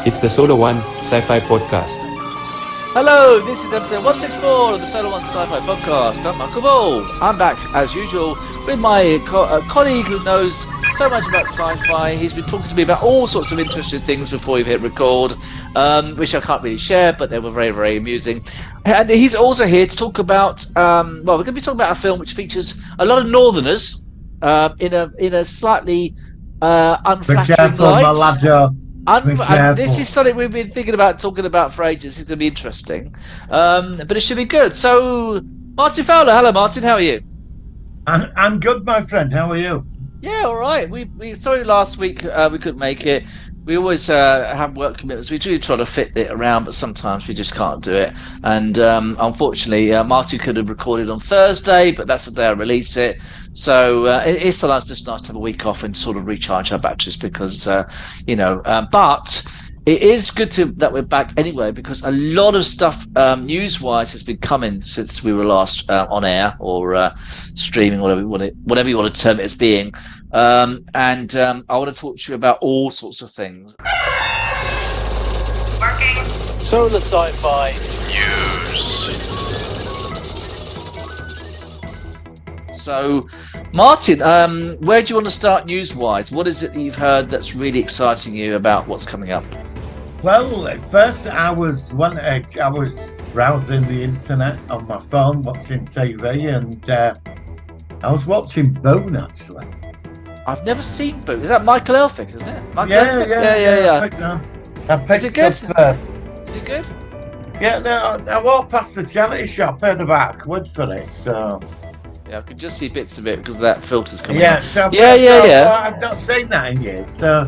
It's the Solo One Sci-Fi Podcast. Hello, this is episode 164 of the Solo One Sci-Fi Podcast. I'm Michael Ball. I'm back, as usual, with my colleague who knows so much about sci-fi. He's been talking to me about all sorts of interesting things before we've hit record, which I can't really share, but they were very, very amusing. And he's also here to talk about, we're going to be talking about a film which features a lot of Northerners in a slightly unflattering light. This is something we've been thinking about talking about for ages. It's going to be interesting, but it should be good. So, Martin Fowler, hello, Martin. How are you? I'm good, my friend. How are you? Yeah, all right. We sorry last week we couldn't make it. We always have work commitments. We do try to fit it around, but sometimes we just can't do it. And unfortunately, Martin could have recorded on Thursday, but that's the day I release it. So it's sometimes just nice to have a week off and sort of recharge our batteries because, but it is good that we're back anyway because a lot of stuff news-wise has been coming since we were last on air or streaming, whatever you want to term it as being. I want to talk to you about all sorts of things. Working. Solar Sci-Fi News. So, Martin, where do you want to start news-wise? What is it that you've heard that's really exciting you about what's coming up? Well, at first I was browsing the internet on my phone, watching TV, and I was watching Boone actually. I've never seen Boone. Is that Michael Elphick, isn't it? Yeah. I picked Is it good? up. Is it good? Yeah, no, I walked past the charity shop, paid about £1 for it, so. Yeah, I could just see bits of it because that filter's coming Yeah, up. so Yeah. I've not seen that in years, so.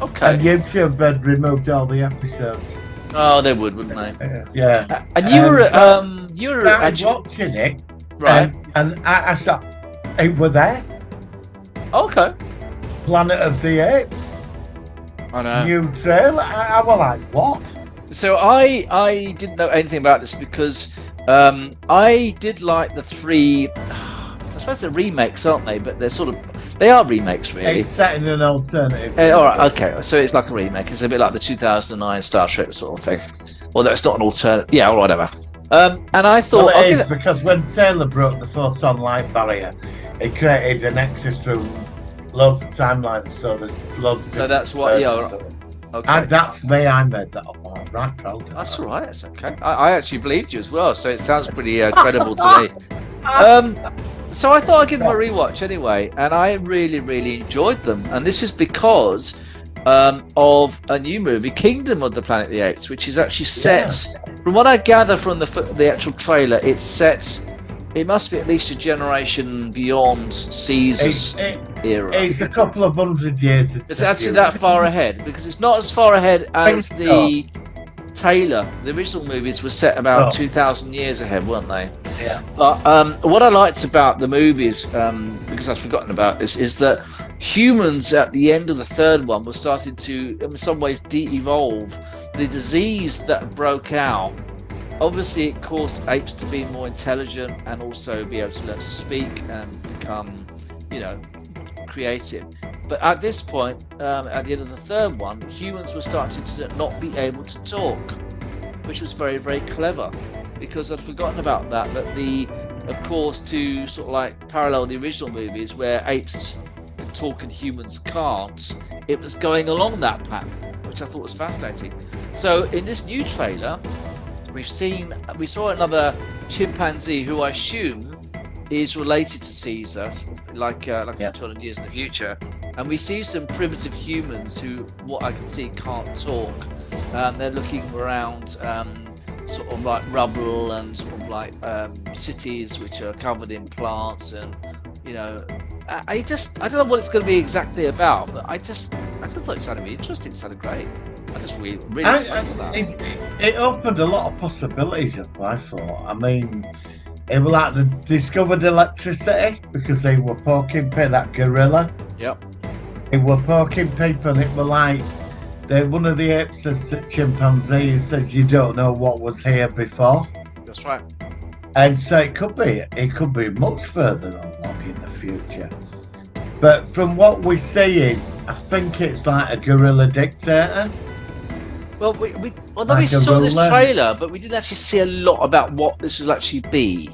Okay. And YouTube had removed all the episodes. Oh, they would, wouldn't they? Yeah. And you were started watching it, right? And I saw it were there. Okay. Planet of the Apes. I know. New trailer. I was like, what? So I didn't know anything about this because I did like the three. I suppose they're remakes, aren't they? But they are remakes, really. It's set in an alternative. All right, okay. So it's like a remake. It's a bit like the 2009 Star Trek sort of thing. Although it's not an alternative. Yeah, or whatever. And I thought, well, it is because when Taylor broke the photon light barrier, it created a nexus through loads of timelines. So there's loads. So that's what. Yeah. Okay. And that's me. I made that up. I'm right proud of That's that. all right. That's okay. I actually believed you as well, so it sounds pretty credible to me. So I thought I'd give them a rewatch anyway, and I really, really enjoyed them. And this is because of a new movie, Kingdom of the Planet of the Apes, which is actually set. From what I gather from the actual trailer, it's set. It must be at least a generation beyond Caesar's era. It's a couple of 100 years. It's actually that far ahead because it's not as far ahead as the Taylor. The original movies were set about 2,000 years ahead, weren't they? Yeah. But what I liked about the movies, because I'd forgotten about this, is that humans at the end of the third one were starting to, in some ways, de-evolve. The disease that broke out, obviously it caused apes to be more intelligent and also be able to learn to speak and become, creative. But at this point, at the end of the third one, humans were starting to not be able to talk, which was very, very clever, because I'd forgotten about that. Of course, to sort of like parallel the original movies where apes can talk and humans can't, it was going along that pattern, which I thought was fascinating. So in this new trailer, we saw another chimpanzee who I assume is related to Caesar, like 200 years in the future, and we see some primitive humans who, what I can see, can't talk. They're looking around sort of like rubble and sort of like cities which are covered in plants, and I don't know what it's going to be exactly about, but I just thought it sounded really interesting. It sounded great. I just really excited about that. It opened a lot of possibilities up, I thought. I mean, it was like they discovered electricity because they were poking people, that gorilla. Yep. They were poking people, and it was like one of the apes says to chimpanzee, says, "You don't know what was here before." That's right. And so it could be much further along in the future. But from what we see is, I think it's like a guerrilla dictator. Well, although we Like a saw this ruler. trailer, but we didn't actually see a lot about what this will actually be.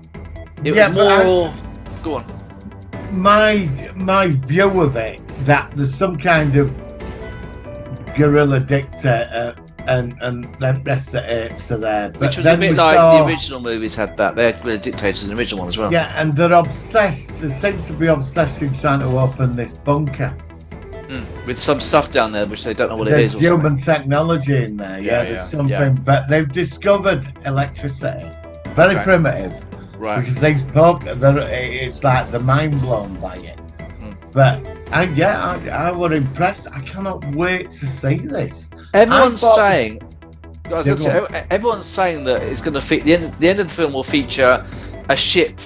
It Yeah, was but more. Go on. my view of it, that there's some kind of guerrilla dictator and the rest of the apes are there. But Which was a then bit we like saw- the original movies had that. They had dictators in the original one as well. Yeah, and they're obsessed. They seem to be obsessed in trying to open this bunker. With some stuff down there which they don't know what There's it is. Or human technology in there. Yeah, there's something. But they've discovered electricity. Very primitive. Right. Because these it's like they're mind blown by it. But I was impressed. I cannot wait to see this. Everyone's saying. Yeah, Everyone's saying that it's going to the end of the film will feature a ship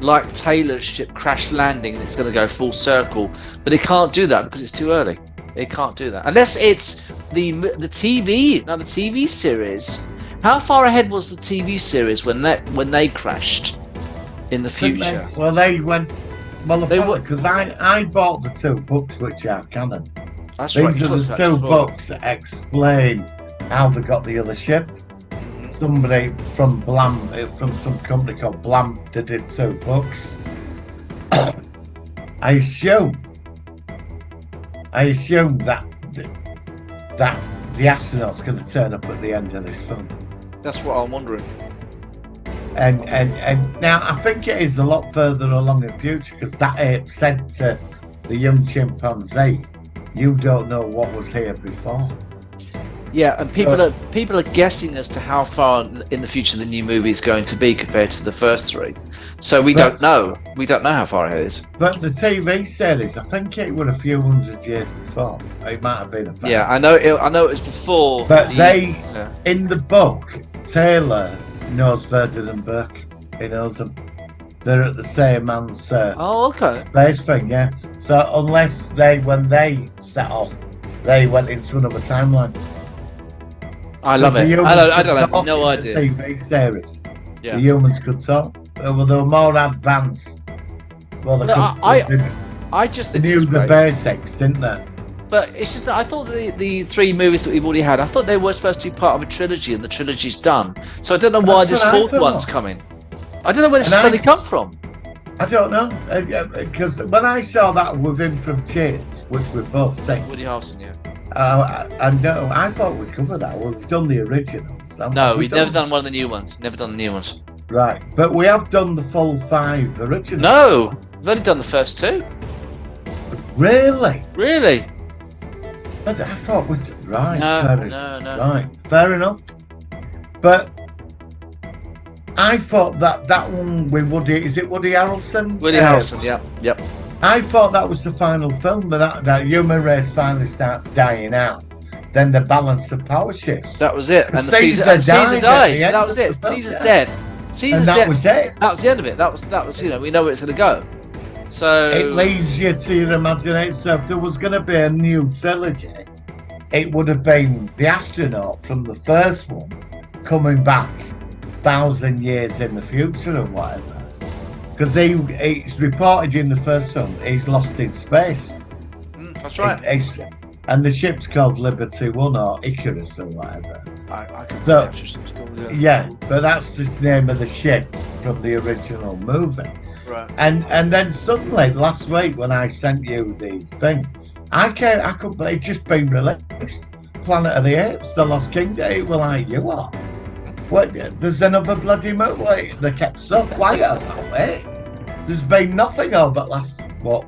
like Taylor's ship crash landing, and it's going to go full circle. But it can't do that because it's too early. It can't do that unless it's the TV. Now the TV series. How far ahead was the TV series when they crashed in the future? Well, they went. Well, because I bought the 2 books which are canon. That's These right. are the 2 books that explain how they got the other ship. Somebody from from some company called Blam, that did 2 books. I assume that the astronaut's going to turn up at the end of this film. That's what I'm wondering. And now I think it is a lot further along in the future, because that ape said to the young chimpanzee, "You don't know what was here before." Yeah, and people are guessing as to how far in the future the new movie is going to be compared to the first 3. So we don't know. We don't know how far it is. But the TV series, I think it was a few hundred years before. It might have been a fact. Yeah, I know it was before. But in the book, Taylor knows Ferdinand Burke. He knows them. They're at the same man's space thing, yeah. So unless when they set off, they went into another timeline. I love it. I don't have no idea. The TV series. Yeah. The humans could talk. Well, they were more advanced. Well, I just think they knew the basics, didn't they? But it's just that I thought the 3 movies that we've already had, I thought they were supposed to be part of a trilogy, and the trilogy's done. So I don't know why this 4th one's coming. I don't know where this suddenly come from. I don't know, because when I saw that with him from Cheers, which we both seen, Woody Harrelson, yeah. I know. I thought we covered that. We've done the originals. No, we've never done one of the new ones. Never done the new ones. Right, but we have done the full 5 originals. No, we've only done the first 2. Really? Really? But I thought we did. Right. No. Right, fair enough. But I thought that one with Woody, is it Woody Harrelson? Woody Harrelson, yeah. Yep. I thought that was the final film, but that human race finally starts dying out. Then the balance of power shifts. That was it. And Caesar dies. That was it. Caesar's dead. And that was it. That was the end of it. That was we know where it's going to go. So it leaves you to your imagination. So if there was going to be a new trilogy, it would have been the astronaut from the first one coming back 1,000 years in the future or whatever. Because it's reported in the first film he's lost in space. That's right. And the ship's called Liberty 1 or Icarus or whatever. I can yeah, but that's the name of the ship from the original movie. Right. And then suddenly last week when I sent you the thing, I couldn't believe it's just been released. Planet of the Apes, The Lost Kingdom. It was like, you what? What? There's another bloody movie. They kept so quiet about it. There's been nothing over the last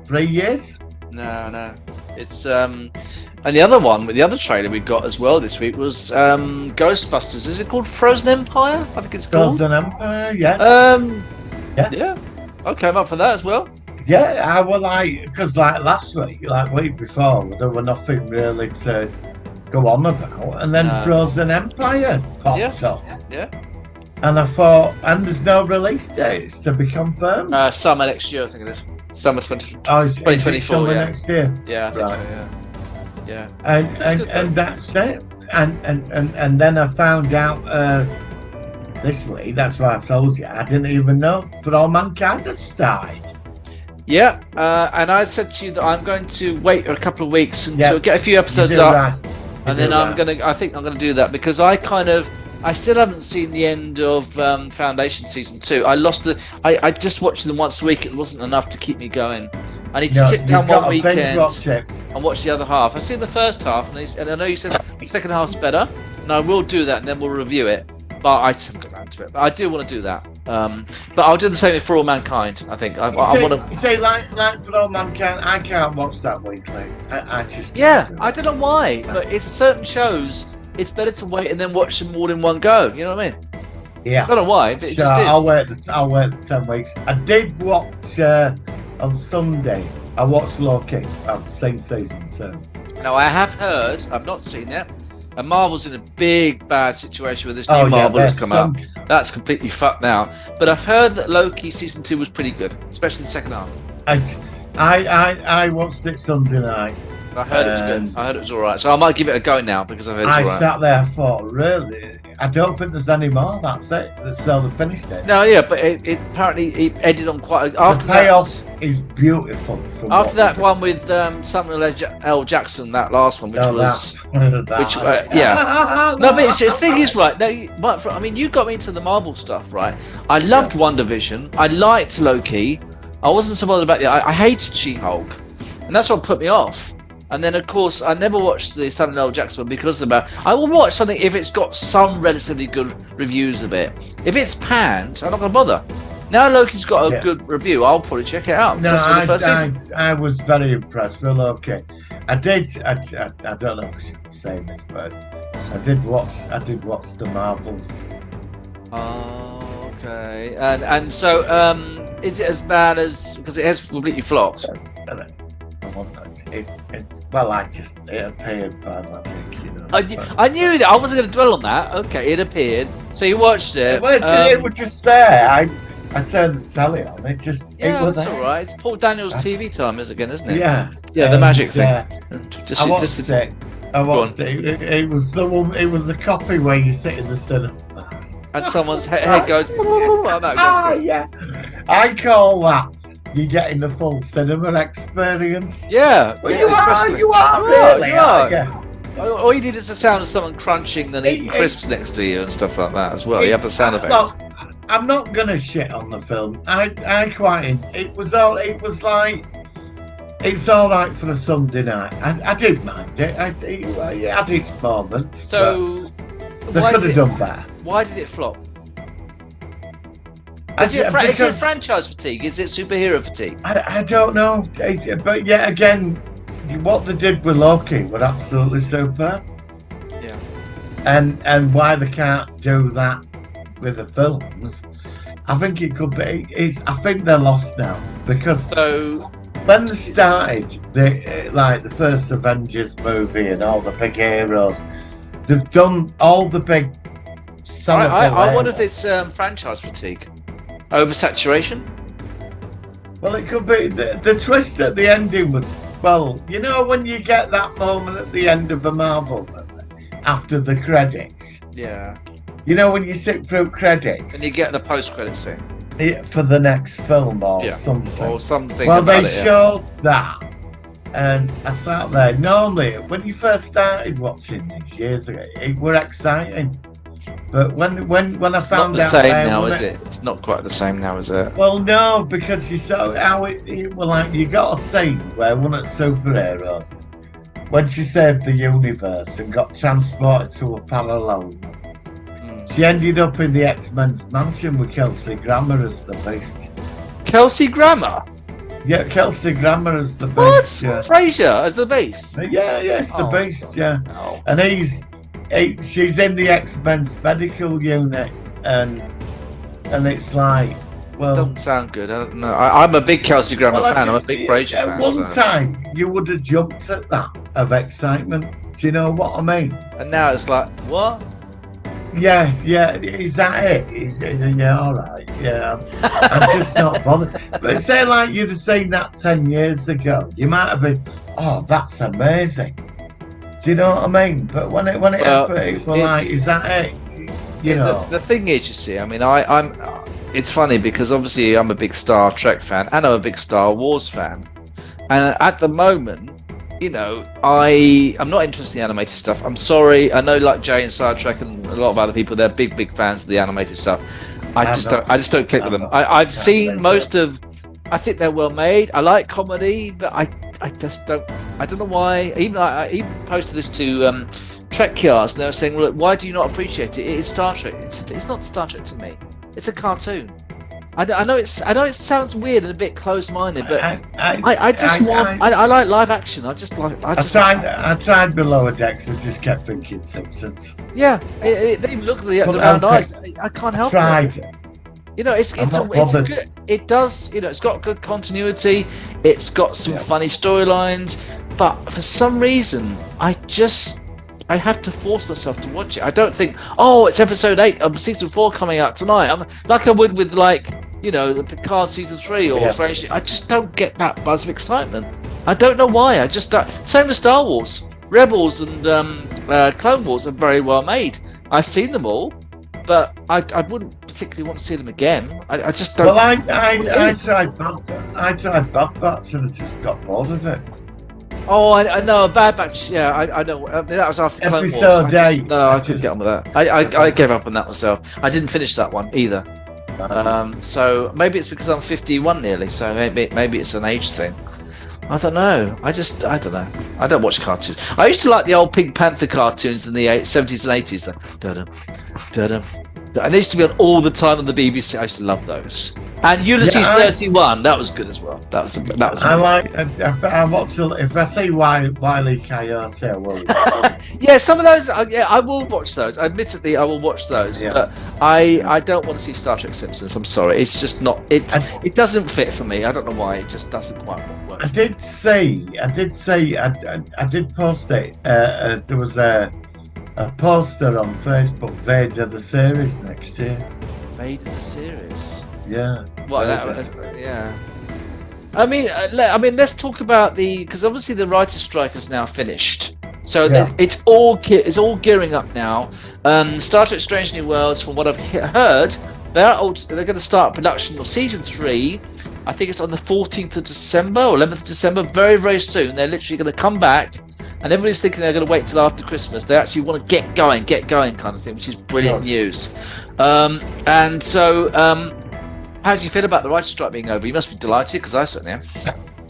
3 years. No. It's and the other one with the other trailer we got as well this week was Ghostbusters. Is it called Frozen Empire? I think it's called Frozen Empire. Yeah. Yeah. Okay, I'm up for that as well. Yeah, I was because last week, week before, there were nothing really to go on about, and then Frozen Empire popped up. Yeah. And I thought, and there's no release dates to be confirmed. Summer next year, I think it is. Summer 2024. Summer next year. Yeah, I think so. Yeah. And that's it. And then I found out this week. That's why I told you I didn't even know. For All Mankind had started. Yeah, and I said to you that I'm going to wait a couple of weeks until get a few episodes up. Right. And then I think I'm gonna do that because I still haven't seen the end of Foundation season 2. I just watched them once a week. It wasn't enough to keep me going. I need to sit down one weekend and watch the other half. I've seen the first half, and I know you said the second half's better, and I will do that, and then we'll review it. But I just haven't got around to it. But I do want to do that. But I'll do the same for All Mankind. I think I want to. You say like for All Mankind, I can't watch that weekly. I just I don't know why, but it's certain shows. It's better to wait and then watch them all in one go. You know what I mean? Yeah. I don't know why, but it so just is. I'll wait the 10 weeks. I did watch on Sunday. I watched Loki. I've seen season 2. Now I have heard. I've not seen it. And Marvel's in a big bad situation with this new Marvel has come out. That's completely fucked now. But I've heard that Loki season 2 was pretty good, especially the second half. I watched it Sunday night. I heard it was good. I heard it was all right. So I might give it a go now because I heard it's all right. I sat there and thought, really? I don't think there's any more. That's it. So they finished it. No, yeah, but it apparently it ended on quite. The payoff is beautiful. After that one with Samuel L. Jackson, that last one, which was, yeah. No, but the thing is, right? No, I mean, you got me into the Marvel stuff, right? I loved WandaVision. I liked Loki. I wasn't so bothered about I hated She-Hulk, and that's what put me off. And then, of course, I never watched the Samuel L. Jackson one because I will watch something if it's got some relatively good reviews of it. If it's panned, I'm not going to bother. Now Loki's got a good review, I'll probably check it out. No, I was very impressed with Loki. I don't know if I should be saying this, but I did watch the Marvels. Oh, okay. And so, is it as bad as, because it has completely flopped? It appeared by magic, you know. I knew that. I wasn't going to dwell on that. Okay, it appeared. So you watched it. It was just there. I turned the telly on. It was all right. It's Paul Daniels' TV time again, isn't it? Yeah. Yeah, the magic thing. I watched it. It was the one. It was the copy where you sit in the cinema and someone's head goes. Oh, no, yeah. I call that. You're getting the full cinema experience. Yeah, well, you are really. You are. Yeah. All you need is the sound of someone crunching and eating crisps next to you and stuff like that as well. You have the sound effects. Look, I'm not gonna shit on the film. It was like it's all right for a Sunday night. I didn't mind it. It had its moments. So they could have done better. Why did it flop? Is it franchise fatigue? Is it superhero fatigue? I don't know. But yet again, what they did with Loki were absolutely superb. Yeah. And why they can't do that with the films, I think it could be. I think they're lost now because when they started the first Avengers movie and all the big heroes, they've done all the big. I wonder if it's franchise fatigue. Oversaturation? Well, it could be. The twist at the ending was, well, you know when you get that moment at the end of a Marvel movie, after the credits? Yeah. You know when you sit through credits? And you get the post-credit scene. For the next film or something. Or something. Well, they showed that. And I sat there. Normally, when you first started watching these years ago, it were exciting. But when I found out, it's not the same now, is it? It's not quite the same now, is it? Well, no, because you saw how you got a scene where one of the superheroes, when she saved the universe and got transported to a parallel, she ended up in the X-Men's mansion with Kelsey Grammer as the Beast. Kelsey Grammer? Yeah, Kelsey Grammer as the Beast. What? Yeah. Frasier as the Beast? Yeah, it's the Beast. Yeah, no. And she's in the X-Men's medical unit, and it's like, well, doesn't sound good. I don't know. I'm a big Kelsey Grammer fan. I'm a big Frasier fan. At one time, you would have jumped at that of excitement. Do you know what I mean? And now it's like, what? Yeah. Is that it? Yeah, all right. Yeah, I'm just not bothered. But say like you'd have seen that 10 years ago, you might have been, oh, that's amazing. Do you know what I mean? But when it happened, like, is that it? You know. The thing is, you see, I mean, I'm. It's funny because obviously I'm a big Star Trek fan and I'm a big Star Wars fan, and at the moment, you know, I'm not interested in the animated stuff. I'm sorry. I know, like Jay and Star Trek and a lot of other people, they're big fans of the animated stuff. I just don't click with them. I've seen most of. I think they're well made. I like comedy, but I just don't. I don't know why. I even posted this to Trek Kiosks, and they were saying, "Well, why do you not appreciate it? It is Star Trek. It's not Star Trek to me. It's a cartoon." I know it sounds weird and a bit closed-minded, but I like live action. I tried Below Decks and just kept thinking Simpsons. Yeah, they even look at the round eyes. I can't help it. You know, it's good. It does. You know, it's got good continuity. It's got some funny storylines, but for some reason, I have to force myself to watch it. I don't think, oh, it's episode 8 of season 4 coming out tonight. Like I would with, like, you know, the Picard season 3 or Strange. I just don't get that buzz of excitement. I don't know why. I just don't. Same with Star Wars. Rebels and Clone Wars are very well made. I've seen them all, but I wouldn't particularly want to see them again. I just don't. Well, I tried Bad Batch and I just got bored of it. Oh, I know, Bad Batch. Yeah, I know. That was after Clone Wars. I couldn't get on with that. I gave up on that myself. I didn't finish that one either. So maybe it's because I'm 51 nearly. So maybe it's an age thing. I don't know. I don't know. I don't watch cartoons. I used to like the old Pink Panther cartoons in the 70s and 80s. And they used to be on all the time on the BBC. I used to love those. And Ulysses 31, that was good as well. That was. I like. I watch. If I see Wile E. Coyote, I will. Yeah, some of those. I will watch those. Admittedly, I will watch those. Yeah. But I don't want to see Star Trek Simpsons. I'm sorry. It's just not. It doesn't fit for me. I don't know why. It just doesn't quite work. I did post it. There was a poster on Facebook. Vader the series next year. Vader the series. Yeah. What? Yeah. I mean, let's talk about because obviously the writer's strike is now finished, so it's all gearing up now. Star Trek: Strange New Worlds, from what I've heard, they're going to start production of season 3. I think it's on the 14th of December or 11th of December, very, very soon. They're literally going to come back, and everybody's thinking they're going to wait till after Christmas. They actually want to get going kind of thing, which is brilliant news. And so, how do you feel about the writer's strike being over? You must be delighted, because I certainly am.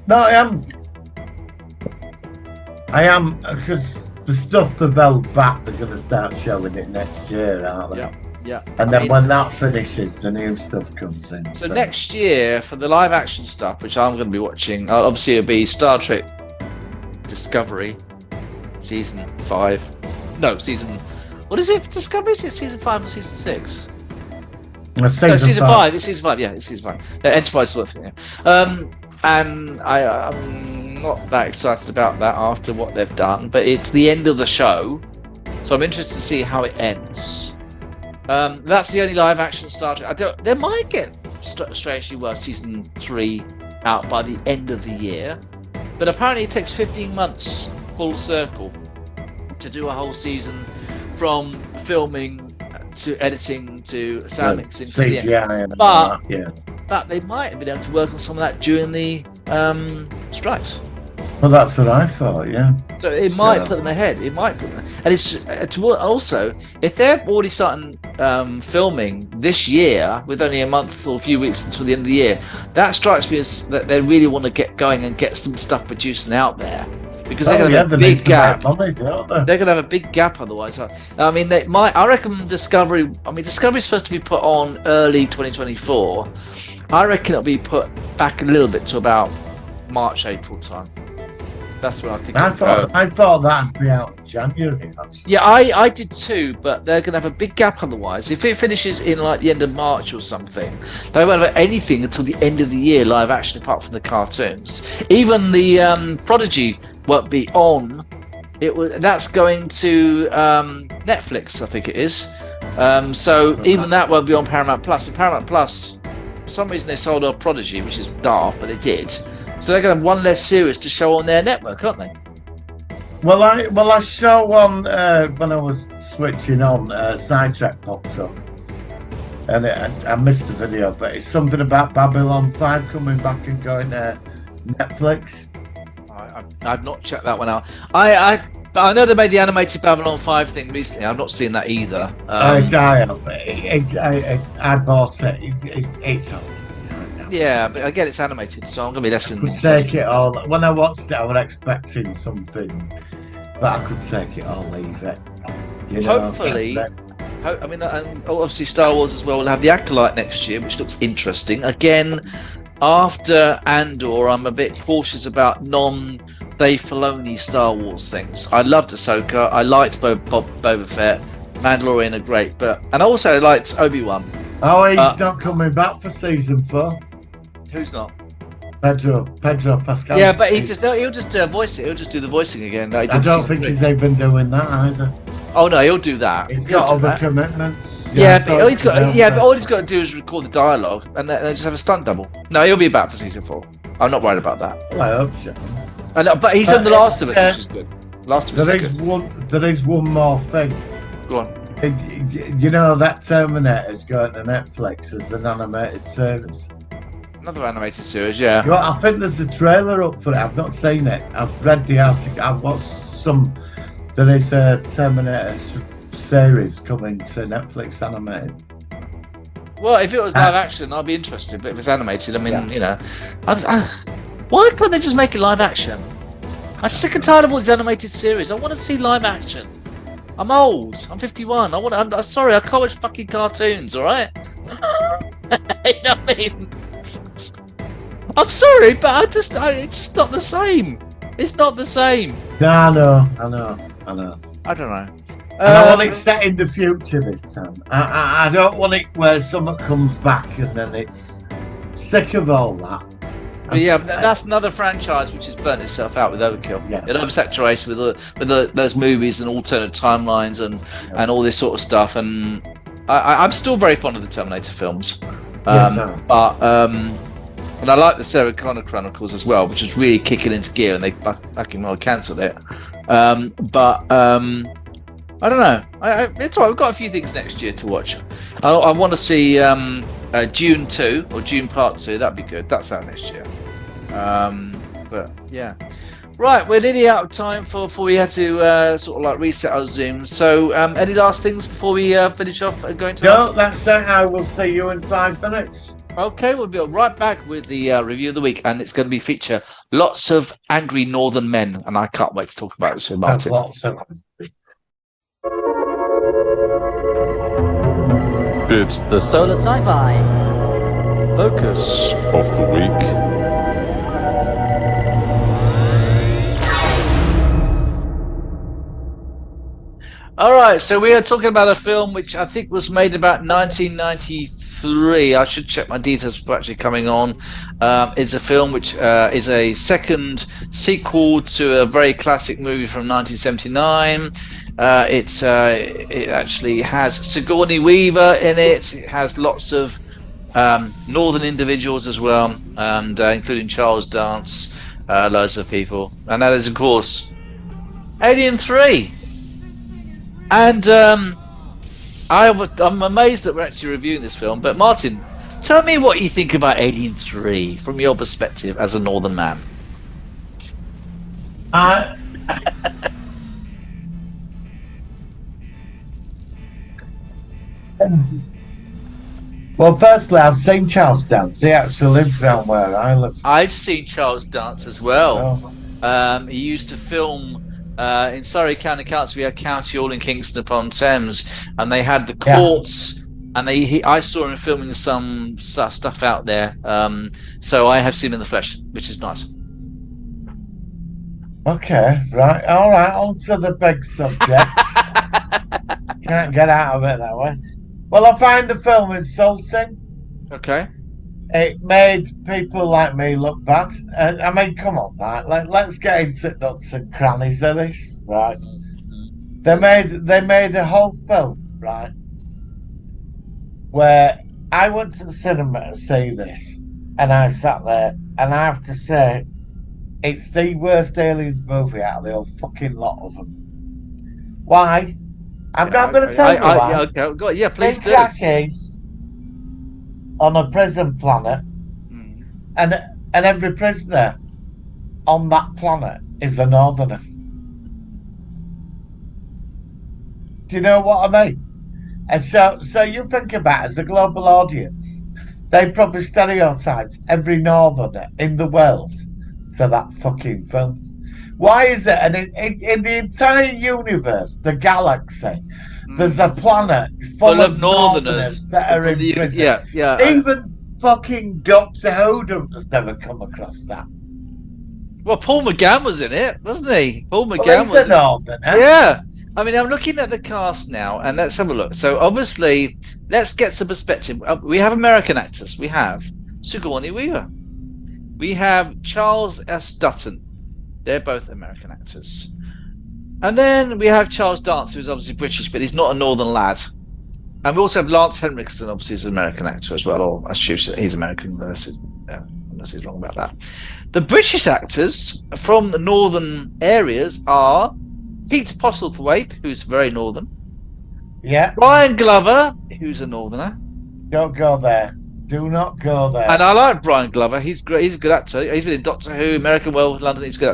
No, I am, because the stuff they've held back, they're going to start showing it next year, aren't they? Yeah. And then when that finishes, the new stuff comes in. So next year, for the live action stuff, which I'm going to be watching, obviously it'll be Star Trek Discovery, season 5. No, season. What is it? Discovery? Is it season 5 or season 6? Season 5. It's season 5. Yeah, it's season 5. The Enterprise sort of thing. And I'm not that excited about that after what they've done, but it's the end of the show, so I'm interested to see how it ends. That's the only live action Star Trek. They might get Strange New Worlds season 3 out by the end of the year, but apparently it takes 15 months full circle to do a whole season, from filming to editing to sound mixing to the end. But they might have been able to work on some of that during the strikes. Well, that's what I thought. Yeah. So it might put them ahead. And it's also, if they're already starting filming this year with only a month or a few weeks until the end of the year, that strikes me as that they really want to get going and get some stuff producing out there, because they're going to have a big gap. They're going to have a big gap otherwise. I mean, I reckon Discovery. I mean, Discovery is supposed to be put on early 2024. I reckon it'll be put back a little bit to about March, April time. That's what I think. I thought that'd be out in January. Yeah, I did too, but they're going to have a big gap otherwise. If it finishes in like the end of March or something, they won't have anything until the end of the year live action, apart from the cartoons. Even the Prodigy won't be on. That's going to Netflix, I think it is. So even that won't be on Paramount Plus. And Paramount Plus, for some reason, they sold off Prodigy, which is daft, but they did. So they're going to have one less series to show on their network, aren't they? Well, I saw one when I was switching on. Sidetrack popped up, and I missed the video, but it's something about Babylon 5 coming back and going Netflix. I've not checked that one out. I know they made the animated Babylon 5 thing recently. I've not seen that either. I bought it. It's all. Yeah, but again, it's animated, so I'm gonna be less than. Could take it all. When I watched it, I was expecting something, but I could take it or leave it. You know, Hopefully, I mean, obviously Star Wars as well will have the Acolyte next year, which looks interesting. Again, after Andor, I'm a bit cautious about non-Dave Filoni Star Wars things. I loved Ahsoka. I liked Boba Fett. Mandalorian are great, and I also liked Obi-Wan. Oh, he's not coming back for season 4. Who's not? Pedro Pascal. Yeah, but he'll just voice it. He'll just do the voicing again. Like I don't think he's even doing that either. Oh no, he'll do that. He's got other commitments. But all he's got to do is record the dialogue and then just have a stunt double. No, he'll be back for season 4. I'm not worried about that. Well, I hope so. But he's in The Last of Us, which is good. Last of Us is good. There is one more thing. Go on. You know that Terminator's going to Netflix as an animated series. Another animated series, yeah. You know, I think there's a trailer up for it. I've not seen it. I've read the article. I've watched some. There is a Terminator series coming to Netflix animated. Well, if it was live action, I'd be interested. But if it's animated, I mean, you know, why can't they just make it live action? I'm sick and tired of all these animated series. I want to see live action. I'm old. I'm 51. I'm sorry. I can't watch fucking cartoons. All right. You know what I mean? I'm sorry, but it's just not the same. It's not the same. No, I know. I don't know. And I want it set in the future this time. I don't want it where someone comes back and then it's sick of all that. But yeah, that's another franchise which has burnt itself out with Overkill. Yeah. It oversaturates with those movies and alternate timelines and all this sort of stuff. And I'm still very fond of the Terminator films. And I like the Sarah Connor Chronicles as well, which was really kicking into gear, and they fucking well cancelled it. I don't know. It's all right. We've got a few things next year to watch. I want to see June 2 or June Part 2. That'd be good. That's out next year. But yeah. Right, we're nearly out of time before we have to sort of like reset our Zoom. So, any last things before we finish off and go into? No, that's it. I will see you in 5 minutes. Okay, we'll be right back with the review of the week, and it's going to feature lots of angry northern men, and I can't wait to talk about this with Martin. It's the Solar Sci-Fi focus of the week. All right, so we are talking about a film which I think was made about 1993. I should check my details before actually coming on. It's a film which is a second sequel to a very classic movie from 1979. It actually has Sigourney Weaver in it. It has lots of northern individuals as well, and including Charles Dance, loads of people. And that is, of course, Alien 3. And I'm amazed that we're actually reviewing this film. But Martin, tell me what you think about Alien 3 from your perspective as a northern man. Well, firstly, I've seen Charles Dance. He actually lives down where I live. I've seen Charles Dance as well. He used to film in Surrey County Council. We had County Hall in Kingston upon Thames, and they had the courts. And I saw him filming some stuff out there. So I have seen him in the flesh, which is nice. Okay, right, all right. On to the big subject. Can't get out of it that way. Well, I find the film insulting. Okay. It made people like me look bad. I mean, come on, right? Let's get into nuts and crannies of this, right? They made a whole film, right, where I went to the cinema to see this, and I sat there, and I have to say, it's the worst Aliens movie out of the whole fucking lot of them. Why? I'm not going to tell you why. Yeah, please do. Crashes on a prison planet, and every prisoner on that planet is a northerner. Do you know what I mean? And so you think about it, as a global audience, they probably stereotyped every northerner in the world to that fucking film. Why is it? And in the entire universe, the galaxy, there's a planet full of northerners that are in prison. Yeah. Even fucking Doctor Who has never come across that. Well, Paul McGann was in it, wasn't he? Paul McGann Well, he's was a northerner. Yeah. I mean, I'm looking at the cast now, and let's have a look. So, obviously, let's get some perspective. We have American actors. We have Sigourney Weaver. We have Charles S. Dutton. They're both American actors. And then we have Charles Dance, who's obviously British, but he's not a northern lad. And we also have Lance Henriksen, obviously, is an American actor as well. Or that's true, he's American, unless he's wrong about that. The British actors from the northern areas are Pete Postlethwaite, who's very northern. Yeah. Brian Glover, who's a northerner. Don't go there. Do not go there. And I like Brian Glover. He's great. He's a good actor. He's been in Doctor Who, American Werewolf London. He's a good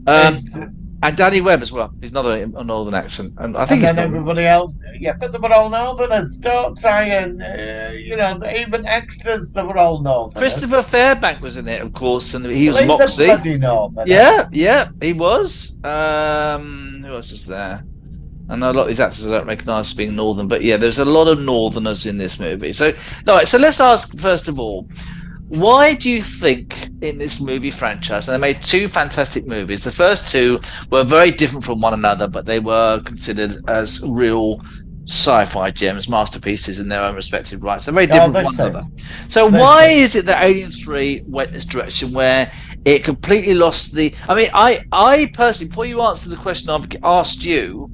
actor. And Danny Webb as well. He's another northern accent. And I think and then everybody else. Yeah, but they were all northerners. Don't try and, even extras, they were all northerners. Christopher Fairbank was in it, of course, and he was Moxie. He's a bloody northerner. Yeah, he was. Who else is there? And a lot of these actors I don't recognise as being northern, but yeah, there's a lot of northerners in this movie. So let's ask first of all, why do you think in this movie franchise, and they made two fantastic movies, the first two were very different from one another, but they were considered as real sci-fi gems, masterpieces in their own respective rights. They're very different from one another. So why is it that Alien 3 went this direction where it completely lost the... I mean, I personally, before you answer the question I've asked you,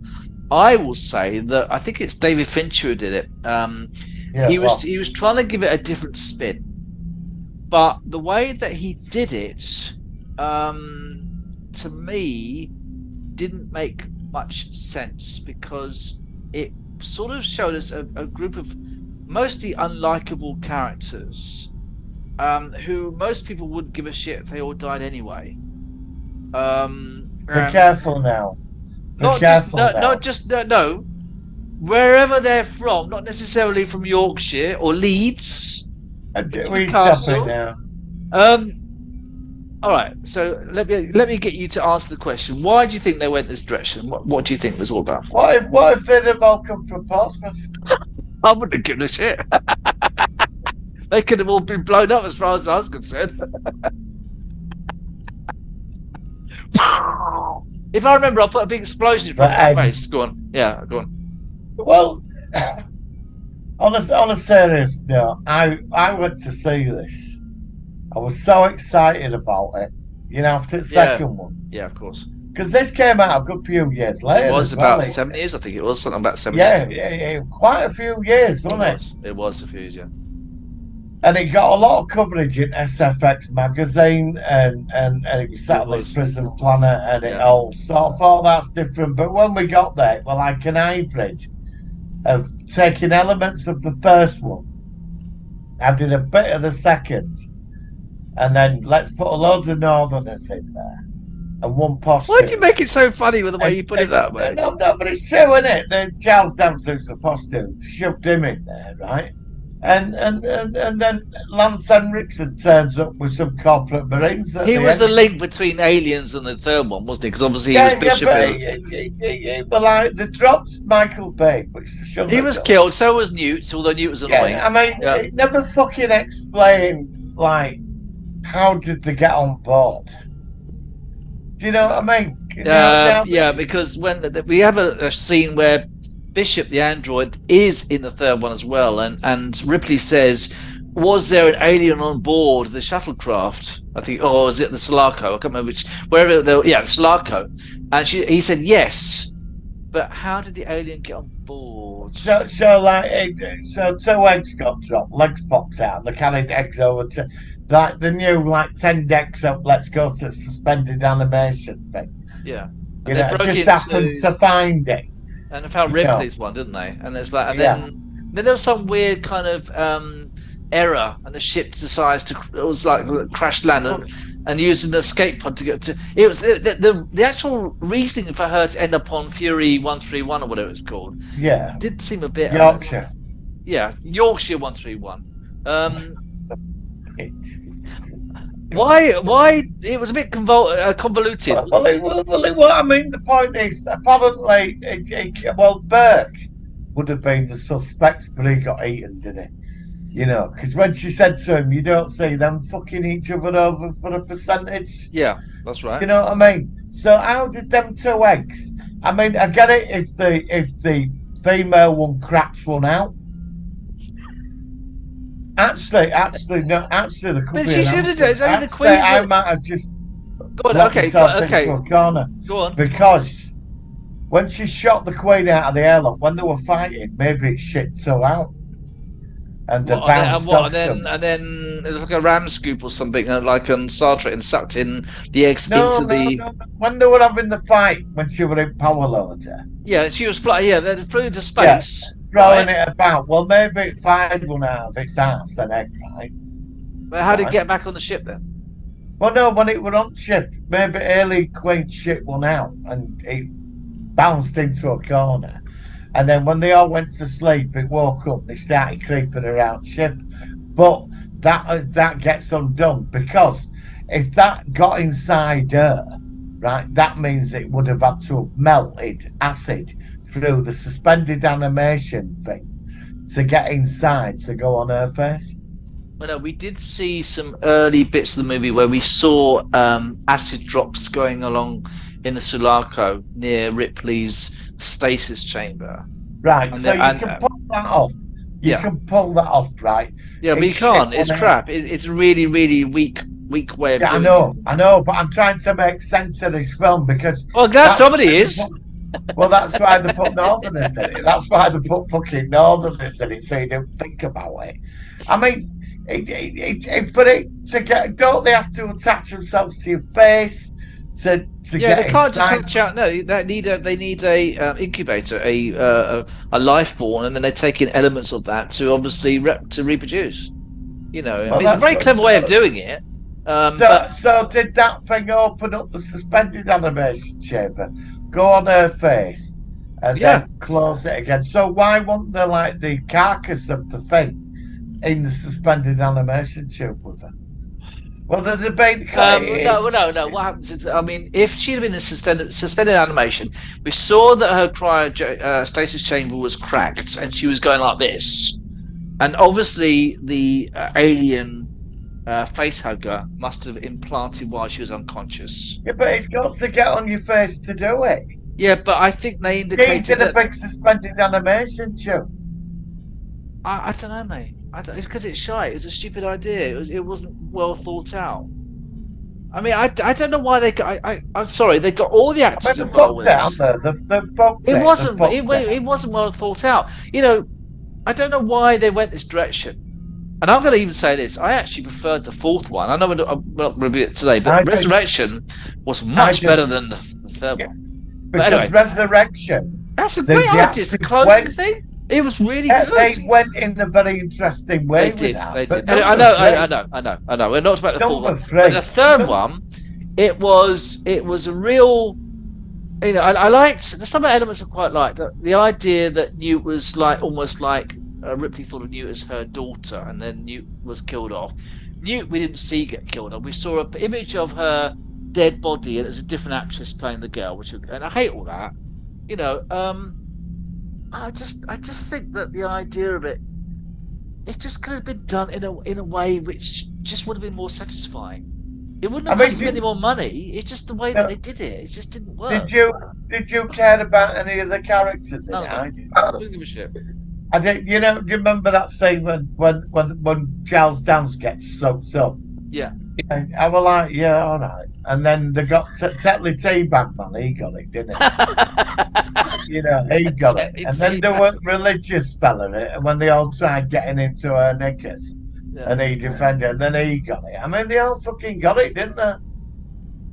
I will say that I think it's David Fincher who did it. He was trying to give it a different spin. But the way that he did it, to me, didn't make much sense because it sort of showed us a group of mostly unlikable characters who most people wouldn't give a shit if they all died anyway. Be careful now. No. Wherever they're from, not necessarily from Yorkshire or Leeds. We stop it now. All right. So let me get you to answer the question. Why do you think they went this direction? What do you think it was all about? What if they'd have all come from Portsmouth? I wouldn't have given a shit. They could have all been blown up as far as I was concerned. If I remember, I'll put a big explosion in front of my face. Go on. Yeah, go on. Well, on a serious note, I went to see this. I was so excited about it. After the second one. Yeah, of course. Because this came out a good few years later. It was about 7 years, I think it was. Something about 7 years. Yeah, quite a few years, wasn't it? It was a few years, yeah. And it got a lot of coverage in SFX magazine, and it was set on this prison planet, and it all. So I thought that's different. But when we got there, well, like an hybrid of taking elements of the first one, added a bit of the second, and then let's put a load of northerners in there, and one posh. Why do you make it so funny with the way you put it that way? No, but it's true, isn't it? The Charles Dance, who's the posh dude, shoved him in there, right? And then Lance Henriksen turns up with some corporate marines. He was the link between Aliens and the third one, wasn't he? Because obviously he was Bishop. They dropped Michael Bay, which he was killed. So was Newt, although Newt was annoying. I mean, it never fucking explained how did they get on board. Do you know what I mean? Yeah, because when we have a scene where Bishop the android is in the third one as well, and Ripley says, was there an alien on board the shuttlecraft? I think, or was it the Sulaco? I can't remember which, wherever the Sulaco. And he said yes, but how did the alien get on board? So two eggs got dropped, legs popped out, and they carried eggs over to the new 10 decks up, let's go to suspended animation thing. Yeah. Just happened to find it. And they found Ripley's one, didn't they? And it's like, then there was some weird kind of error, and the ship decides to. It was like crash land, and using the escape pod to get to. It was the actual reasoning for her to end up on Fury 131 or whatever it's called. Yeah. Did seem a bit Yorkshire. Yorkshire 131. It's, Why it was a bit convoluted. I mean, the point is, apparently, Burke would have been the suspect, but he got eaten, didn't he? You know, because when she said to him, "You don't see them fucking each other over for a percentage." Yeah, that's right. You know what I mean? So how did them two eggs? I mean, I get it if the female one cracks one out. Actually, no. Actually, there could But be. she should have done. It's only the Queen's. I might have just. Go on. Okay. Into a corner Go on. because when she shot the Queen out of the airlock, when they were fighting, maybe it shit two out. And the bounced off them. And then it was like a ram scoop or something, like Star Trek, and sucked in the eggs into the. No. When they were having the fight, when she were in power loader. Yeah, she was flying. Yeah, they flew into space. Yeah, throwing it about. Well, maybe it fired one out of its ass and egg, right? But how did it get back on the ship then? Well, no, when it were on ship, maybe early Queen shit one out and it bounced into a corner. And then when they all went to sleep, it woke up. They started creeping around ship, but that gets undone because if that got inside her, right, that means it would have had to have melted acid through the suspended animation thing to get inside to go on her face. Well, no, we did see some early bits of the movie where we saw acid drops going along in the Sulaco near Ripley's stasis chamber. Right, so you can pull that off. You can pull that off, right? Yeah, but you can't. It's crap. It's a really, really weak way of doing it. I know, but I'm trying to make sense of this film because... Well, glad somebody is. Well, that's why they put Northerners in it. That's why they put fucking Northerners in it, so you don't think about it. I mean, for it to get... Don't they have to attach themselves to your face to get they can't inside? just hatch out. No, they need a incubator, a life born, and then they take in elements of that to obviously to reproduce. You know, well, it's a very clever way of doing it. So did that thing open up the suspended animation chamber, go on her face, and then close it again? So why wasn't there like the carcass of the thing in the suspended animation tube with her? Well, the debate. No. What happens is, I mean, if she'd have been in suspended animation, we saw that her cryostasis chamber was cracked, and she was going like this, and obviously the alien face hugger must have implanted while she was unconscious. Yeah, but it's got to get on your face to do it. Yeah, but I think they indicated She's in a big suspended animation tube. I don't know, mate. It's because it's shy. It was a stupid idea. It wasn't well thought out. I mean, I don't know why they got. I'm sorry, they got all the actors involved with it. It wasn't well thought out. You know, I don't know why they went this direction. And I'm going to even say this: I actually preferred the fourth one. I know we're not going to review it today, but Resurrection was much better than the third one. Because anyway, Resurrection. That's a great idea. It's the clothing thing. It was really good. They went in a very interesting way. They did. I know. We're not about the fourth one. But the third one, it was a real. You know, I liked some of the elements I quite liked. The idea that Newt was almost like Ripley thought of Newt as her daughter, and then Newt was killed off. Newt we didn't see get killed off. We saw an image of her dead body, and it was a different actress playing the girl, and I hate all that. You know. I just think that the idea of it just could have been done in a way which just would have been more satisfying. It wouldn't have cost them any more money. It's just the way that they did it. It just didn't work. Did you care about any of the characters in it? I didn't give a shit. I did. You know, do you remember that scene when Charles Dance gets soaked up? Yeah. And I was like, yeah, all right. And then they got Tetley Teabag, man. He got it, didn't he? You know, he got it. And then there was religious fella, and when they all tried getting into her knickers, and he defended, and then he got it. I mean, they all fucking got it, didn't they?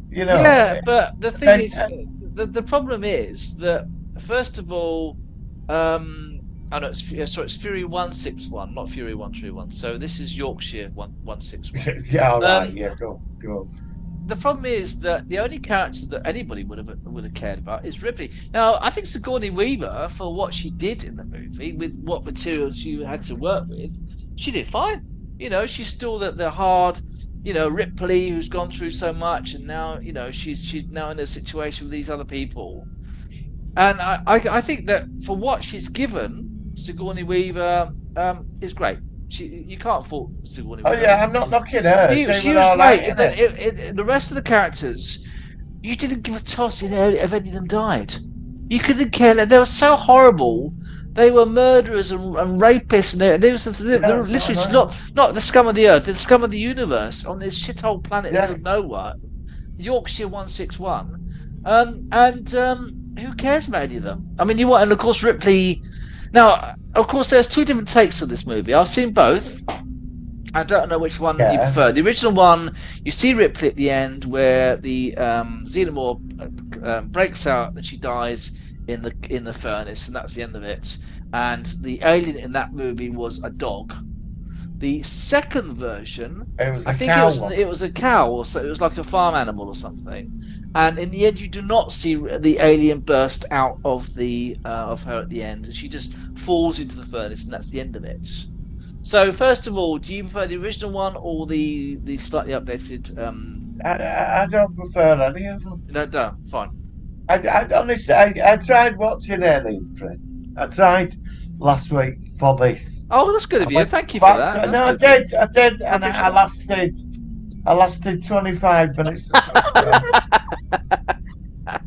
You know. Yeah, but the thing is, the problem is that first of all, it's Fury 161, not Fury 131. So this is Yorkshire 161. Yeah, all right. Yeah, go. the problem is that the only character that anybody would have cared about is Ripley. Now, I think Sigourney Weaver, for what she did in the movie, with what materials she had to work with, she did fine. She's still the hard, Ripley who's gone through so much, and now, she's now in a situation with these other people. And I think that for what she's given, Sigourney Weaver is great. You can't fault Sigourney Weaver. Oh yeah, I'm not knocking her. She was great. The rest of the characters, you didn't give a toss if any of them died. You couldn't care. They were so horrible. They were murderers and rapists, and they were literally not the scum of the earth, they're the scum of the universe on this shithole planet out of nowhere, Yorkshire 161. Who cares about any of them? I mean, and of course Ripley. Now, of course, there's two different takes of this movie. I've seen both. I don't know which one you prefer. The original one, you see Ripley at the end, where the xenomorph breaks out and she dies in the furnace, and that's the end of it. And the alien in that movie was a dog. The second version, I think it was a cow, or so it was like a farm animal or something. And in the end, you do not see the alien burst out of of her at the end. She just falls into the furnace, and that's the end of it. So, first of all, do you prefer the original one or the slightly updated? I don't prefer any of them. No, fine. I honestly, I tried watching Alien3. I tried last week for this. Oh, that's good of you. Thank you for that. No, I did, and I lasted 25 minutes.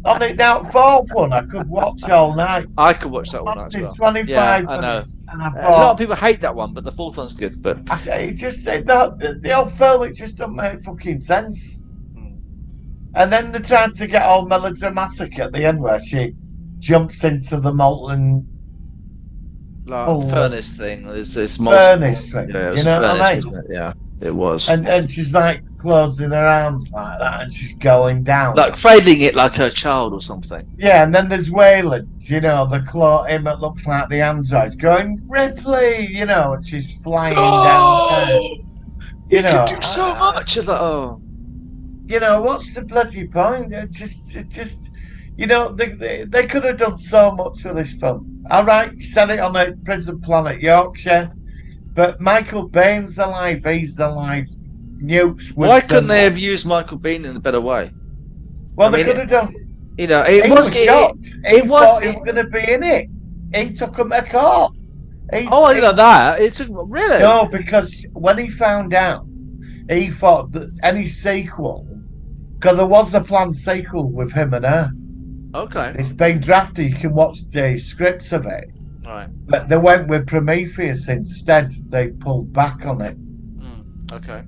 On it now, fourth one, I could watch all night. I could watch that one as well. 25 minutes. I know. And I thought, a lot of people hate that one, but the fourth one's good. But the whole film, it just doesn't make fucking sense. And then they tried to get all melodramatic at the end, where she jumps into the molten furnace thing. There's this furnace thing. Yeah, it was a furnace, wasn't it? Yeah, it was. And she's like closing her arms like that, and she's going down, like cradling it like her child or something. Yeah, and then there's Wayland, the claw him that looks like the android, going Ripley, and she's flying down. You can do so much. It's like, oh. What's the bloody point? It just they could have done so much for this film. All right, you set it on a prison planet, Yorkshire, but Michael Baine's alive. He's alive. Nukes. Why couldn't they have used Michael Biehn in a better way? Well, they could have done. He was shocked. He thought he was going to be in it. He took him to court. I didn't know that. It took really. No, because when he found out, he thought that any sequel, because there was a planned sequel with him and her. Okay. It's been drafted. You can watch the scripts of it. Right. But they went with Prometheus instead. They pulled back on it. Okay.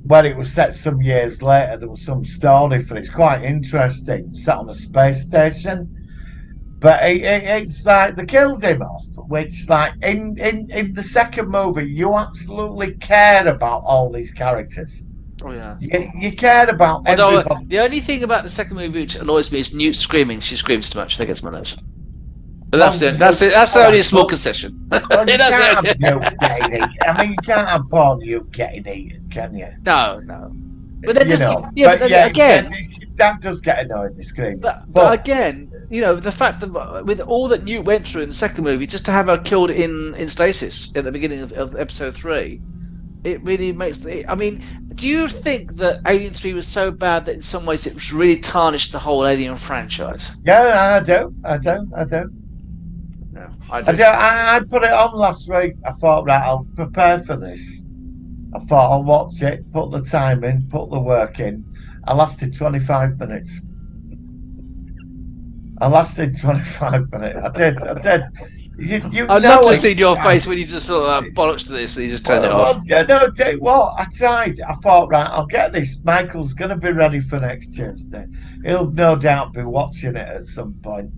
When it was set some years later, there was some story for it. It's quite interesting. Set on a space station. But it's like they killed him off, which, like, in the second movie, you absolutely care about all these characters. Oh, yeah. You cared about everybody. The only thing about the second movie which annoys me is Newt screaming. She screams too much. That gets my nerves. But that's only a small concession. Well, you can't have Newt getting eaten. I mean, you can't have poor Newt getting eaten, can you? No. But then again, that does get annoying, the scream. But again, the fact that with all that Newt went through in the second movie, just to have her killed in stasis at the beginning of episode 3, it really makes I mean, do you think that Alien 3 was so bad that in some ways it was really tarnished the whole Alien franchise? Yeah, I do. No, I do. I put it on last week. I thought, right, I'll prepare for this. I thought I'll watch it, put the time in, put the work in. I lasted 25 minutes. I did. I'd love to see your face when you just sort of bollocks to this and you just turn it off. I tried. I thought, right, I'll get this. Michael's going to be ready for next Tuesday. He'll no doubt be watching it at some point.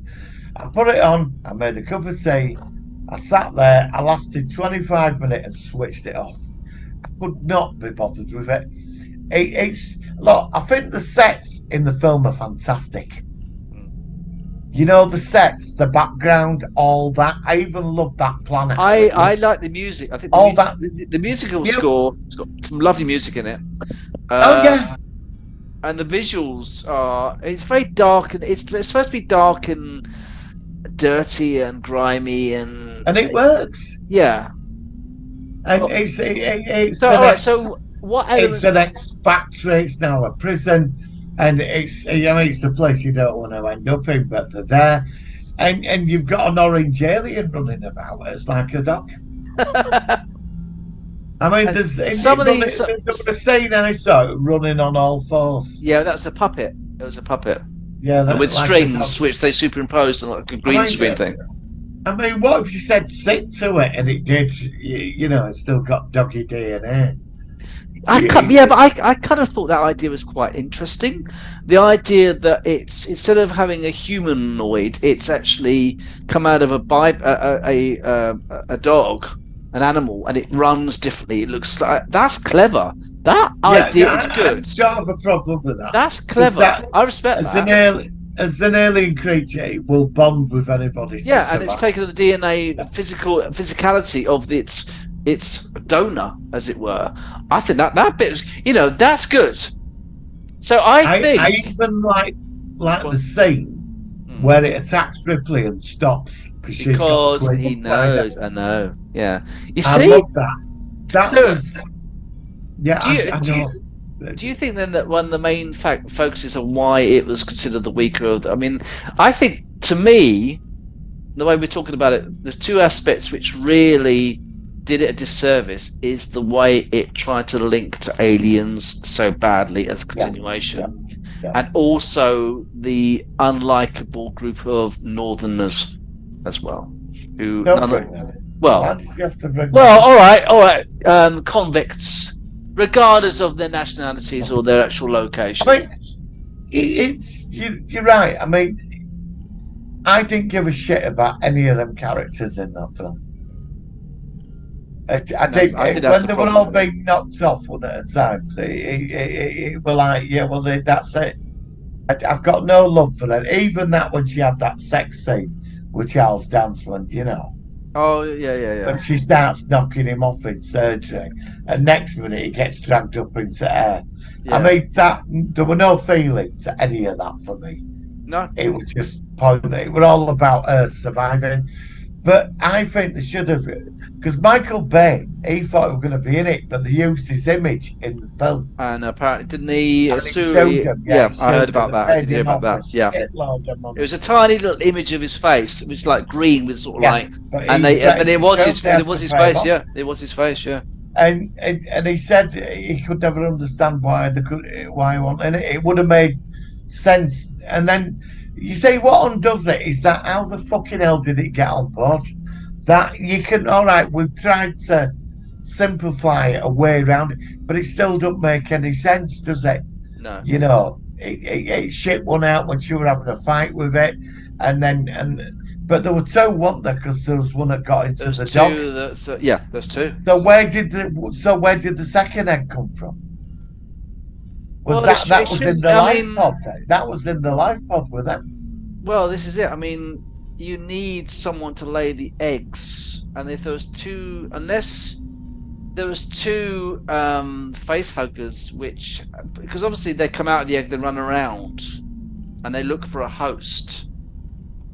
I put it on. I made a cup of tea. I sat there. I lasted 25 minutes and switched it off. I could not be bothered with it. Look, I think the sets in the film are fantastic. The sets, the background, all that. I even love that planet. I like the music. I think the musical score, it's got some lovely music in it. Yeah. and the visuals are—it's very dark, and it's supposed to be dark and dirty and grimy, and it works. Yeah. And Well, it's so an all right. ex, So what it's elements? an ex-factory. It's now a prison, and it's the place you don't want to end up in, but they're there. And you've got an orange alien running about. It's like a dog. I mean, there's some of these. there's a scene I saw running on all fours. Yeah, that's a puppet. It was a puppet. Yeah, And with like strings, which they superimposed on like a green screen thing. I mean, what if you said sit to it and it did? You know, it's still got doggy DNA. But I kind of thought that idea was quite interesting. The idea that it's instead of having a humanoid, it's actually come out of a dog, an animal, and it runs differently. It looks like that's clever. That idea is good. I don't have a problem with that. That's clever. I respect that. As an alien creature, it will bond with anybody. Yeah, and it's taken the DNA, physicality of its donor, as it were. I think that bit is, that's good. So I think I even like the scene where it attacks Ripley and stops because he knows. I know. Yeah, I love that. That was. Yeah, I know. Do you think then that one of the main focuses on why it was considered the weaker of? I mean, I think to me, the way we're talking about it, there's two aspects which really did it a disservice. Is the way it tried to link to Aliens so badly as a continuation, and also the unlikable group of Northerners as well, who all right, convicts. Regardless of their nationalities or their actual location. I mean, you're right. I mean, I didn't give a shit about any of them characters in that film. I think when they were all being knocked off one at a time, it were like, that's it. I've got no love for that. Even that when she had that sex scene with Charles Dance, Oh yeah. When she starts knocking him off in surgery, and next minute he gets dragged up into air. Yeah. I mean, there were no feelings to any of that for me. No, it was just pointless. It was all about Earth surviving. But I think they should have, because Michael Bay, he thought he was going to be in it, but they used his image in the film. And apparently, didn't he? I heard about that. I did hear about that. Yeah, it was a tiny little image of his face, which like green with sort of and it was his face. Yeah, it was his face. Yeah. And he said he could never understand why he wanted it. It would have made sense, and then. You see, what undoes it is that how the fucking hell did it get on board? That you can, all right, we've tried to simplify a way around it, but it still doesn't make any sense, does it? No. It shit one out when she were having a fight with it, but there were two, weren't there? Because there was one that got into the dog. There's two. So where did the second egg come from? That was in the life pod then? That was in the life pod with them. Well, this is it. I mean, you need someone to lay the eggs, and if there was two, unless there was two face huggers, because obviously they come out of the egg, they run around, and they look for a host.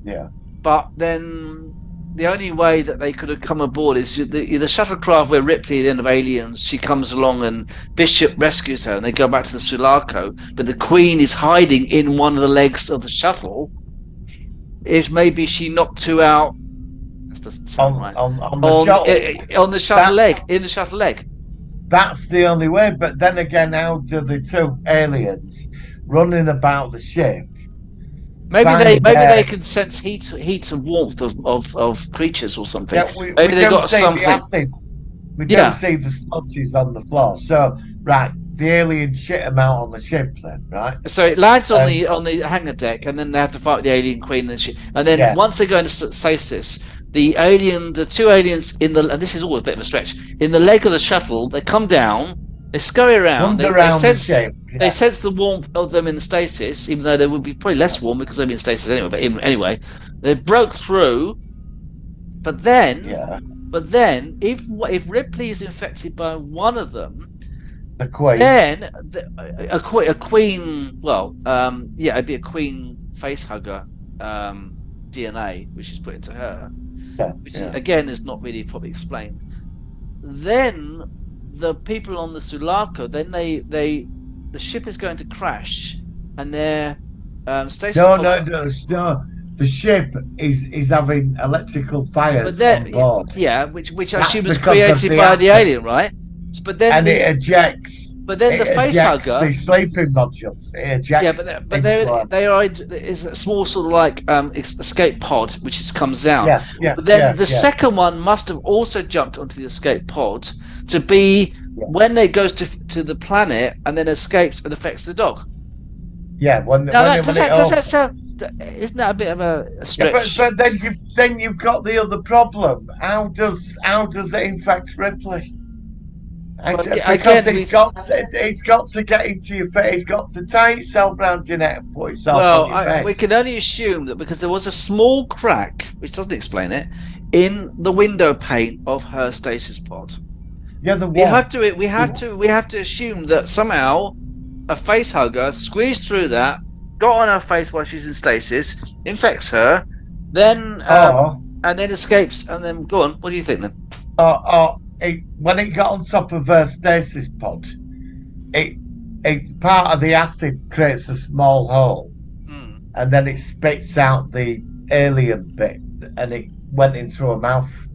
Yeah. But then the only way that they could have come aboard is the shuttlecraft where Ripley, the end of Aliens, she comes along and Bishop rescues her and they go back to the Sulaco, but the Queen is hiding in one of the legs of the shuttle. If maybe she knocked two out, that doesn't sound right. On the shuttle. On the shuttle leg, in the shuttle leg. That's the only way, but then again, how do the two aliens running about the ship? Maybe they can sense heat and warmth of creatures or something. Yeah, maybe they got something. We don't see the splotches on the floor. So the alien shit them out on the ship then, right? So it lands on the hangar deck, and then they have to fight the alien queen and then once they go into stasis, the two aliens and this is always a bit of a stretch, in the leg of the shuttle, they come down. They scurry around. They sense the warmth of them in the stasis, even though they would be probably less warm because they'd be in stasis anyway. But anyway, they broke through. But then, if Ripley is infected by one of them, The Queen. Then a queen. Well, yeah, it'd be a queen face hugger DNA, which is put into her, which is, again is not really probably explained. Then the people on the Sulaco, then the ship is going to crash, and their stasis. No. The ship is having electrical fires on board. Yeah, which I assume was created by the alien, right? But then it ejects. But then the face hugger, the sleeping modules, it ejects. Yeah, but there is a small sort of like escape pod which comes down. But then the second one must have also jumped onto the escape pod to be when it goes to the planet and then escapes and affects the dog. Yeah, isn't that a bit of a stretch? But then you've got the other problem. How does it infect Ripley? Because it's got to get into your face. It's got to tie itself around your neck and put itself on your face. We can only assume that because there was a small crack, which doesn't explain it, in the window pane of her stasis pod. Yeah, we have to assume that somehow a face hugger squeezed through that, got on her face while she's in stasis, infects her, then and then escapes, and then go on. What do you think then? When it got on top of her stasis pod, part of the acid creates a small hole, and then it spits out the alien bit, and it went into her mouth.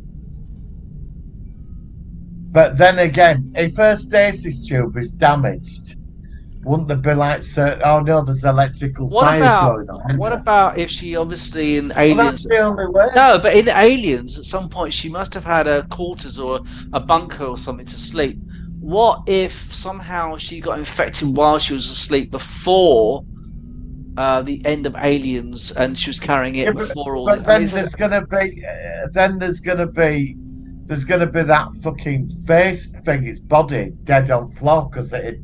But then again, if her stasis tube is damaged, wouldn't there be like there's electrical fires going on? What about if she obviously in Aliens? Well, that's the only way. No, but in Aliens, at some point she must have had a quarters or a bunker or something to sleep. What if somehow she got infected while she was asleep before the end of Aliens, and she was carrying it before all? But then there's gonna be that fucking face thing, his body dead on floor because it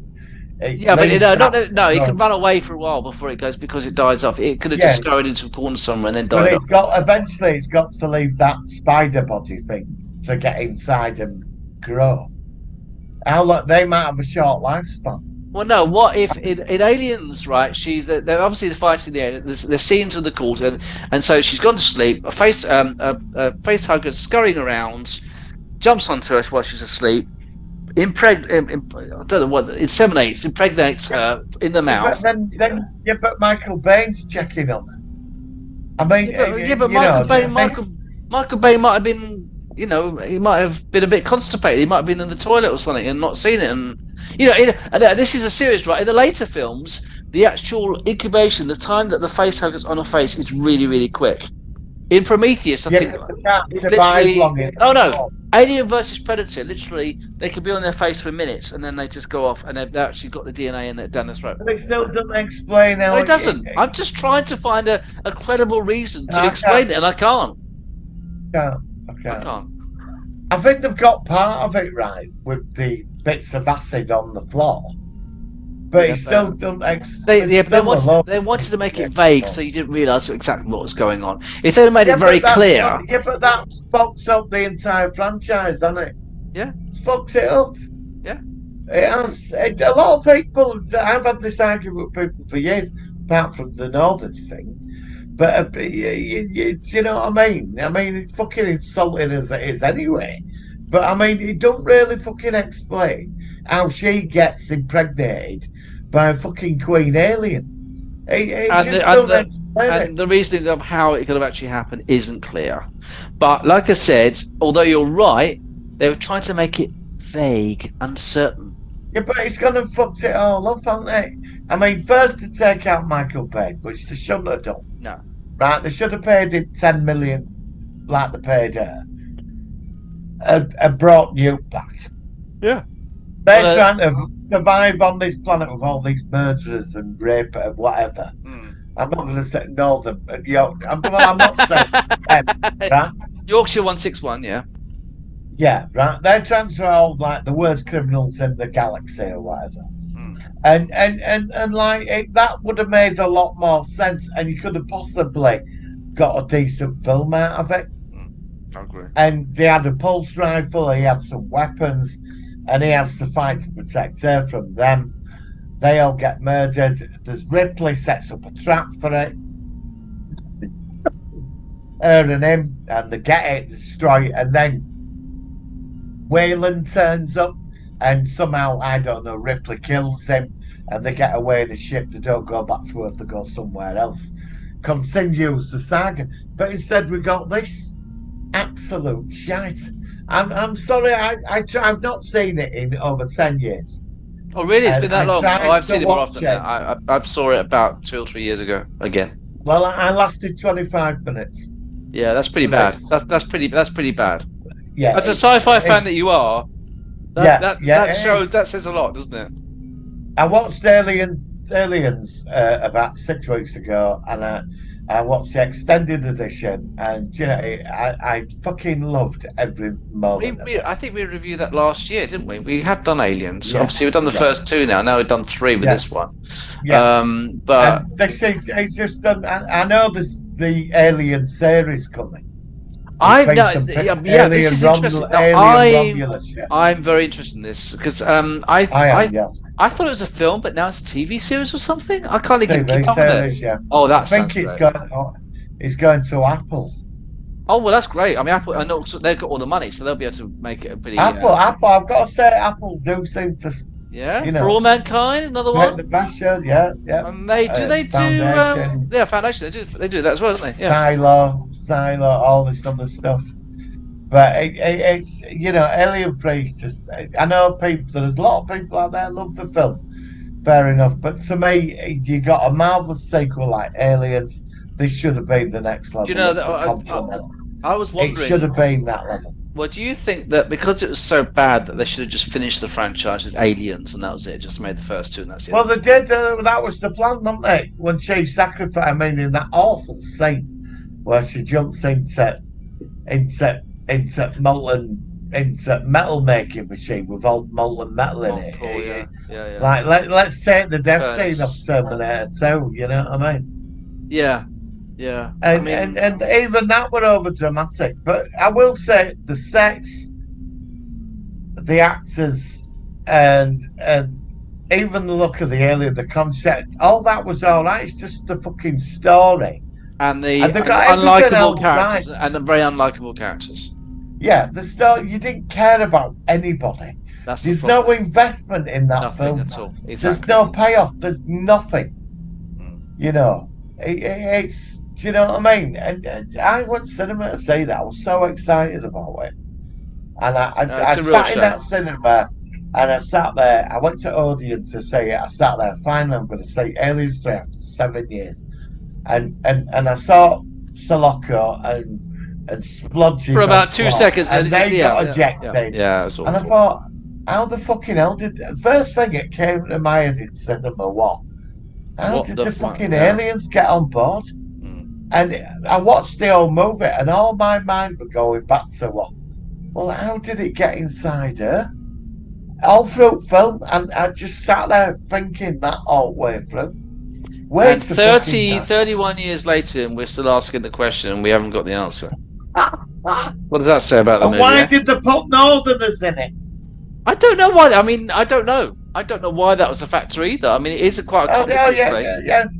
can run away for a while before it goes because it dies off. It could have just scurried into a corner somewhere and then died off. Eventually it's got to leave that spider body thing to get inside and grow. They might have a short lifespan. Well, no. What if in Aliens, right? They're obviously fighting the alien. There's scenes of the quarter, and so she's gone to sleep. A face hugger scurrying around, jumps onto her while she's asleep. I don't know what impregnates her in the mouth. But Michael Baine's checking on her. I mean, Michael Bain might have been, he might have been a bit constipated. He might have been in the toilet or something and not seen it. And this is a series, right? In the later films, the actual incubation, the time that the face hugger's on her face, is really, really quick. In Prometheus, I think it's literally Alien versus Predator. Literally, they could be on their face for minutes, and then they just go off, and they've actually got the DNA in it down their throat. But it still doesn't explain how. No, it doesn't. I'm just trying to find a credible reason to explain it, and I can't. I can't. I think they've got part of it right with the bits of acid on the floor. But it still doesn't explain. They wanted to make it vague so you didn't realise exactly what was going on. If they'd made it very clear. But that fucks up the entire franchise, doesn't it? Yeah. It fucks it up. Yeah. It has. A lot of people, I've had this argument with people for years, apart from the Northern thing. But you know what I mean? I mean, it's fucking insulting as it is anyway. But I mean, it don't really fucking explain how she gets impregnated by a fucking queen alien. And the reasoning of how it could have actually happened isn't clear. But like I said, although you're right, they were trying to make it vague, uncertain. Yeah, but it's gonna fuck it all up, hasn't it? I mean, first to take out Michael Bay, which they shouldn't have done. No. Right, they should have paid him 10 million like they paid her. And brought Newt back. Yeah. They're trying to survive on this planet with all these murderers and rape and whatever. I'm not going to say Northern. I'm not saying them, right? Yorkshire 161, yeah. Yeah, right. They're trying to all like the worst criminals in the galaxy or whatever. And that would have made a lot more sense, and you could have possibly got a decent film out of it. I agree. And they had a pulse rifle, he had some weapons. and he has to fight to protect her from them. They all get murdered. There's Ripley sets up a trap for it. Her and him, and they get it, destroy it, and then Wayland turns up, and somehow, I don't know, Ripley kills him, and they get away in the ship. They don't go back to Earth, they go somewhere else. Continues the saga. But instead, we got this absolute shite. I'm sorry, I've not seen it in over 10 years. Oh, really? It's been that long? Oh, I've seen it more often it. now. I saw it about 2 or 3 years ago again. Well, I lasted 25 minutes. Yeah, that's pretty bad. That's pretty bad. Yeah, as a sci-fi fan that you are, that says a lot, doesn't it? I watched Aliens about 6 weeks ago, and I watched the extended edition, and you know, I fucking loved every moment. I think we reviewed that last year, didn't we? We have done Aliens. Yeah. Obviously, we've done the first 2 now. Now we've done 3 with this one. Yeah. But and this is it's just done. I know the Alien series coming. This is interesting. I'm very interested in this because I thought it was a film, but now it's a TV series or something. I can't even keep up with it. Yeah. Oh, that I think it's going to Apple. Oh well, that's great. I mean, Apple. I know they've got all the money, so they'll be able to make it a pretty. Apple. I've got to say, Apple do seem to. Yeah, you know, For All Mankind, another one. The best show, yeah. And they do Foundation. They do that as well, don't they? Yeah. Silo, all this other stuff. But it's Alien 3 is just. I know there's a lot of people out there love the film. Fair enough, but to me, you got a marvelous sequel like Aliens. This should have been the next level. You know, I was wondering. It should have been that level. Well, do you think that because it was so bad that they should have just finished the franchise with Aliens and that was it? Just made the first 2 and that's it. Well, they did. That was the plan, wasn't it? When she sacrificed, I mean, in that awful scene where she jumps into metal making machine with all molten metal in it. Cool, yeah. Like let's take the death scene of Terminator 2. You know what I mean? Yeah. And even that were over dramatic. But I will say the sets, the actors, and even the look of the alien, the concept, all that was all right. It's just the fucking story and the unlikable characters and the very unlikable characters. Yeah, the story. You didn't care about anybody. There's no investment in that film. Nothing at all. Exactly. There's no payoff. There's nothing. You know, it's. Do you know what I mean? And I went to cinema to see that. I was so excited about it. And I sat in that cinema and I sat there. I went to Odeon to see it. I sat there. Finally, I'm going to see Aliens 3 after 7 years. And I saw Soloco and Splodgy for about 2 seconds. And they got ejected. Yeah, that's awful. And I thought, how the fucking hell did... The first thing that came to my head in cinema was, how did the fucking aliens get on board? And I watched the whole movie, and all my mind was going back to well, how did it get inside her? All through film, and I just sat there thinking that all the way through. And 31 years later, and we're still asking the question, and we haven't got the answer. What does that say about the movie? Why did they put Northerners in it? I don't know why. I mean, I don't know. I don't know why that was a factor either. I mean, it is quite a complicated thing. Yes.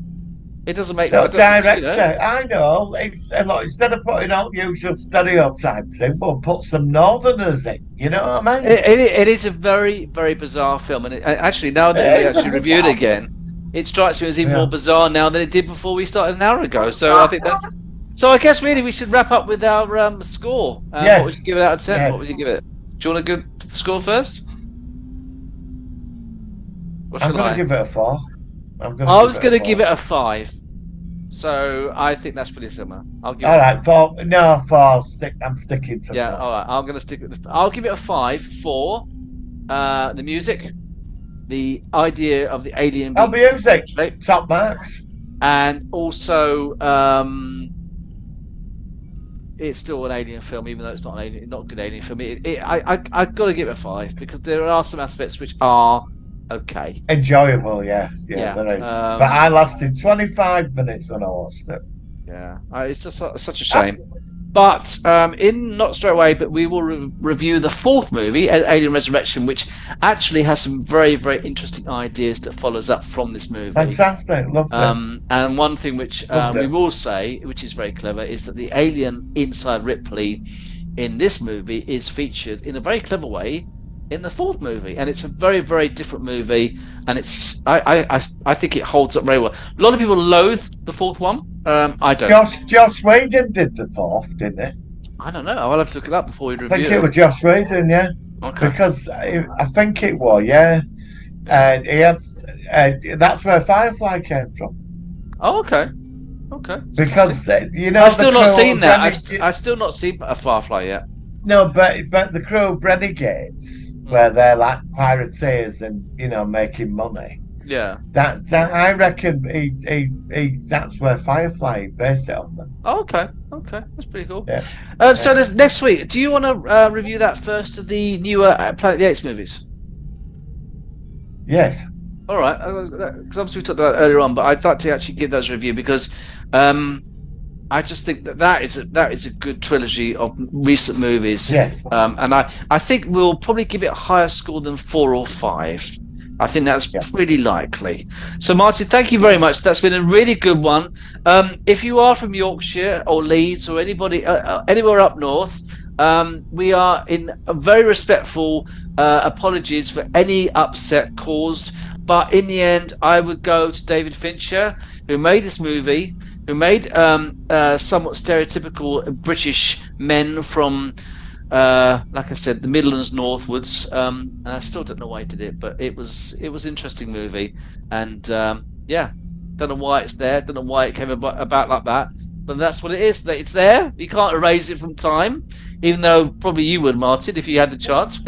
It doesn't make no director. I know. It's like, instead of putting all usual stereotypes in, we'll put some Northerners in. You know what I mean? It is a very, very bizarre film, and actually, now that we actually reviewed it again, it strikes me as even more bizarre now than it did before we started an hour ago. So I think that's. So I guess really we should wrap up with our score. What would you give it out of 10? Yes. What would you give it? Do you want to give the score first? I'm going to give it a 4. I was going to give it a 5. So I think that's pretty similar. I'll give. All right, 4. No, 4. I'm sticking to 4. Yeah, all right. I'm going to stick with. I'll give it a 5 for the music, the idea of the alien. Oh, music, top marks, and also it's still an alien film, even though it's not a good alien film. I've got to give it a 5 because there are some aspects which are. Okay. Enjoyable, yeah, there is. But I lasted 25 minutes when I watched it. Yeah, it's just such a shame. But not straight away, but we will review the fourth movie, Alien Resurrection, which actually has some very, very interesting ideas that follows up from this movie. Fantastic, loved it. And one thing which we will say, which is very clever, is that the alien inside Ripley in this movie is featured in a very clever way in the fourth movie, and it's a very, very different movie, and it's I think it holds up very well. A lot of people loathe the fourth one. I don't. Joss Whedon did the fourth, didn't he? I don't know. I'll have to look it up before we review. I think it was Joss Whedon, yeah. Okay. Because I think it was, yeah. And he had. That's where Firefly came from. Oh, okay. Okay. Because I've still not seen that. I've still not seen a Firefly yet. No, but the crew of Renegades, where they're like pirateers and making money. Yeah. That I reckon he that's where Firefly based it on them. Oh, okay. Okay, that's pretty cool. Yeah. So next week, do you want to review that first of the newer Planet of the Apes movies? Yes. All right, because obviously we talked about that earlier on, but I'd like to actually give those a review because I just think that is a good trilogy of recent movies. Yes. And I think we'll probably give it a higher score than 4 or 5. I think that's pretty likely. So, Martin, thank you very much. That's been a really good one. If you are from Yorkshire or Leeds or anybody anywhere up north, we are in a very respectful apologies for any upset caused. But in the end, I would go to David Fincher, who made this movie, who made somewhat stereotypical British men from, like I said, the Midlands northwards. And I still don't know why he did it, but it was an interesting movie. And don't know why it's there, don't know why it came about like that. But that's what it is. That it's there. You can't erase it from time, even though probably you would, Martin, if you had the chance.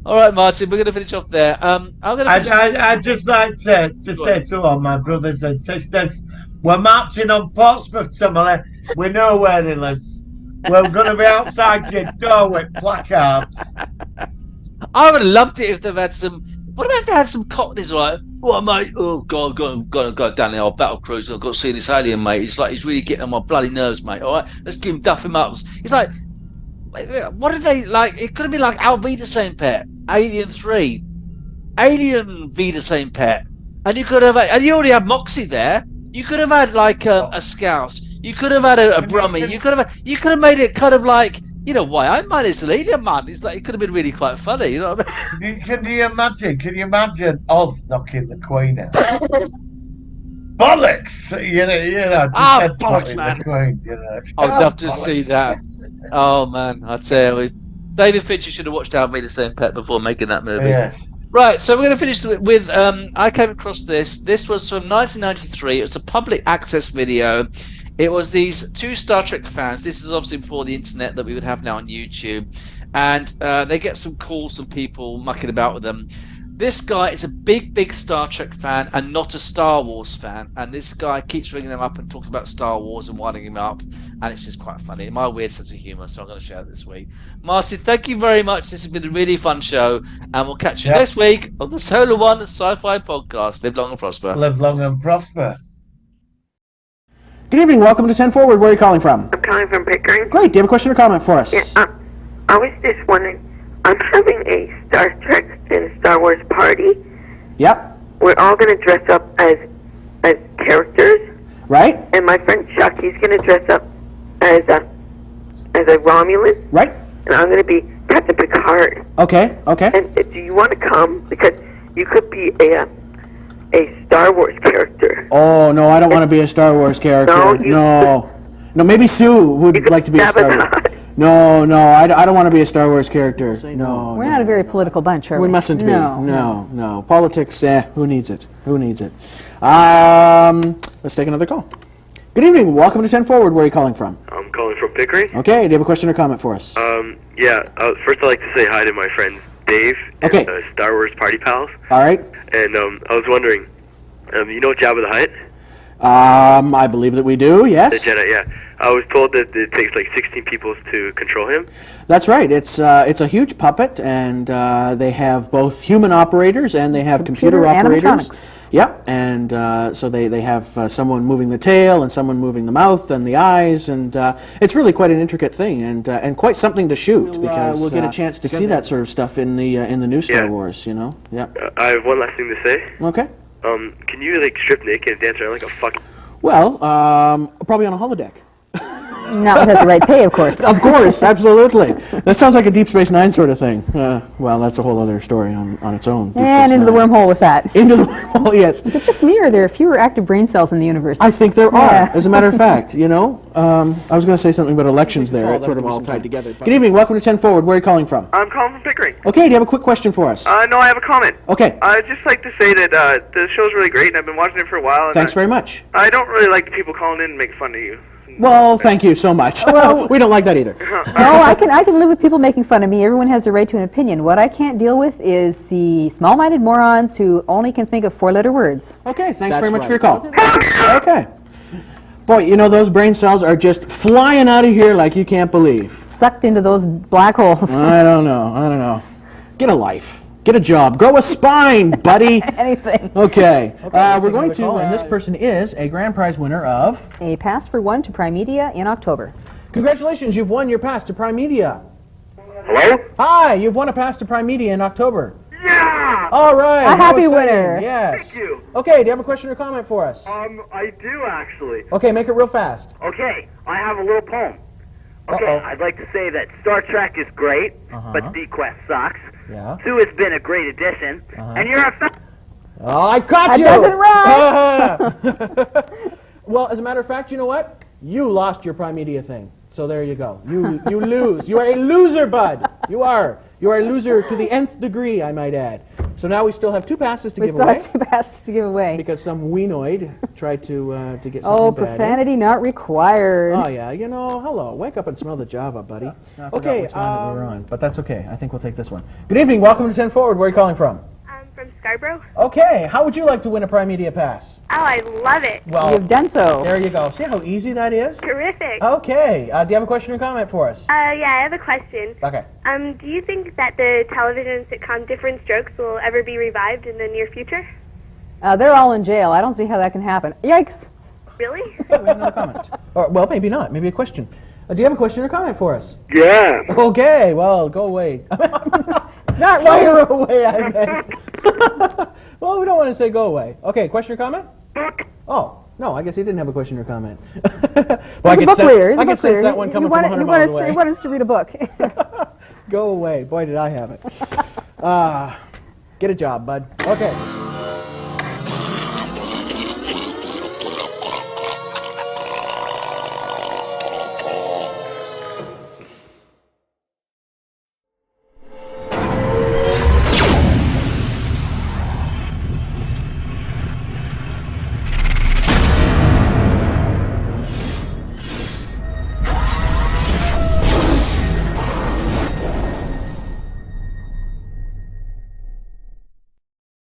All right, Martin, we're going to finish off there. I'd just like to say to all my brothers and sisters, we're marching on Portsmouth tomorrow. We know where he lives. We're going to be outside your door with placards. I would have loved it if they've had some. What about if they had some cockneys, right? What, mate? Oh, God, go down the old battle cruiser. I've got to see this alien, mate. He's really getting on my bloody nerves, mate. All right, let's give him duff him up. It's like, what did they like? It could have been like Alvida St. Pet, Alien 3, Alien V the Same Pet, and you could have, and you already had Moxie there. You could have had like a Scouse. You could have had a Brummie. You could have made it kind of like, why I'm man is an alien man. It's like it could have been really quite funny. You know what I mean? Can you imagine Oz knocking the Queen out? Bollocks! Just bollocks, man. The Queen, I'd love to see that. Oh man, I tell you, David Fincher should have watched Alvida St. Pet before making that movie. Yes. Right, so we're going to finish with I came across this. This was from 1993. It was a public access video. It was these two Star Trek fans. This is obviously before the internet that we would have now on YouTube. And they get some calls from people mucking about with them. This guy is a big Star Trek fan and not a Star Wars fan. And this guy keeps ringing them up and talking about Star Wars and winding him up. And it's just quite funny. My weird sense of humour, so I'm going to share it this week. Martin, thank you very much. This has been a really fun show. And we'll catch you next week on the Solar One Sci-Fi Podcast. Live long and prosper. Live long and prosper. Good evening. Welcome to 10 Forward. Where are you calling from? I'm calling from Pickering. Great. Do you have a question or comment for us? Yeah, I was just wondering, I'm having a Star Trek and Star Wars party. Yep. We're all going to dress up as characters. Right. And my friend Chuck, he's going to dress up as a Romulan. Right. And I'm going to be Captain Picard. Okay. And do you want to come? Because you could be a Star Wars character. Oh, no, I don't want to be a Star Wars character. No, maybe Sue would like to be a Star Wars. No, I don't want to be a Star Wars character. No. We're not a very political bunch, are we? We mustn't be. No. Politics, who needs it? Let's take another call. Good evening. Welcome to 10 Forward. Where are you calling from? I'm calling from Pickering. Okay. Do you have a question or comment for us? First I'd like to say hi to my friends Dave and Star Wars Party Pals. All right. And I was wondering, you know Jabba the Hutt? I believe that we do, yes. The Jedi, yeah. I was told that it takes like 16 people to control him. That's right. It's a huge puppet, and they have both human operators and they have computer operators. Yep, and so they have someone moving the tail and someone moving the mouth and the eyes, and it's really quite an intricate thing and quite something to shoot because we'll get a chance to see that sort of stuff in the new Star Wars. You know. Yeah. I have one last thing to say. Okay. Can you like strip naked and dance around like a fucking? Well, probably on a holodeck. Not without the right pay, of course. Of course, absolutely. That sounds like a Deep Space Nine sort of thing. Well, that's a whole other story on its own. And into the wormhole with that. Into the wormhole, yes. Is it just me, or are there fewer active brain cells in the universe? I think there are, as a matter of fact. You know, I was going to say something about elections there. It's sort of all tied together. Good evening. Welcome to 10 Forward. Where are you calling from? I'm calling from Pickering. Okay. Do you have a quick question for us? No, I have a comment. Okay. I'd just like to say that the show's really great, and I've been watching it for a while. And Thanks very much. I don't really like the people calling in and making fun of you. Well, thank you so much. Well, we don't like that either. No, I can live with people making fun of me. Everyone has a right to an opinion. What I can't deal with is the small-minded morons who only can think of four-letter words. Okay, thanks very much for your call. Okay. Boy, you know, those brain cells are just flying out of here like you can't believe. Sucked into those black holes. I don't know. Get a life. Get a job. Grow a spine, buddy. Anything. Okay. We're going to, and this person is a grand prize winner of... A pass for one to Prime Media in October. Congratulations, you've won your pass to Prime Media. Hello? Hi, you've won a pass to Prime Media in October. Yeah! All right. A happy how exciting. winner. Yes. Thank you. Okay, do you have a question or comment for us? I do actually. Okay, make it real fast. Okay, I have a little poem. Okay, Uh-oh. I'd like to say that Star Trek is great, Uh-huh. but D-Quest sucks. Yeah. Sue has been a great addition, and you're a Oh, I caught That you! doesn't rhyme. Well, as a matter of fact, you know what? You lost your Prime Media thing. So there you go. You lose. You are a loser, bud. You are. You are a loser to the nth degree, I might add. So now we still have two passes to We give still away. have two passes to give away. Because some weenoid tried to get something Oh, bad in. profanity not required. Oh yeah, you know, hello. Wake up and smell the Java, buddy. Okay, which line that we were on, but that's okay. I think we'll take this one. Good evening. Welcome to 10 Forward. Where are you calling from? I'm from Scarborough. Okay. How would you like to win a Prime Media pass? Oh, I love it. Well, You've done so. there you go. See how easy that is? Terrific. Okay. Do you have a question or comment for us? Yeah, I have a question. Okay. Do you think that the television sitcom Different Strokes will ever be revived in the near future? They're all in jail. I don't see how that can happen. Yikes. Really? We have no comment. Or, well, maybe not. Maybe a question. Do you have a question or comment for us? Yeah. Okay. Well, go away. Not Fire away, I meant. Well, we don't want to say go away. Okay, question or comment? Oh, no, I guess he didn't have a question or comment. Well, He's a book reader. I could sense that one coming from 100 miles away. He wanted us to read a book. Go away. Boy, did I have it. Get a job, bud. Okay.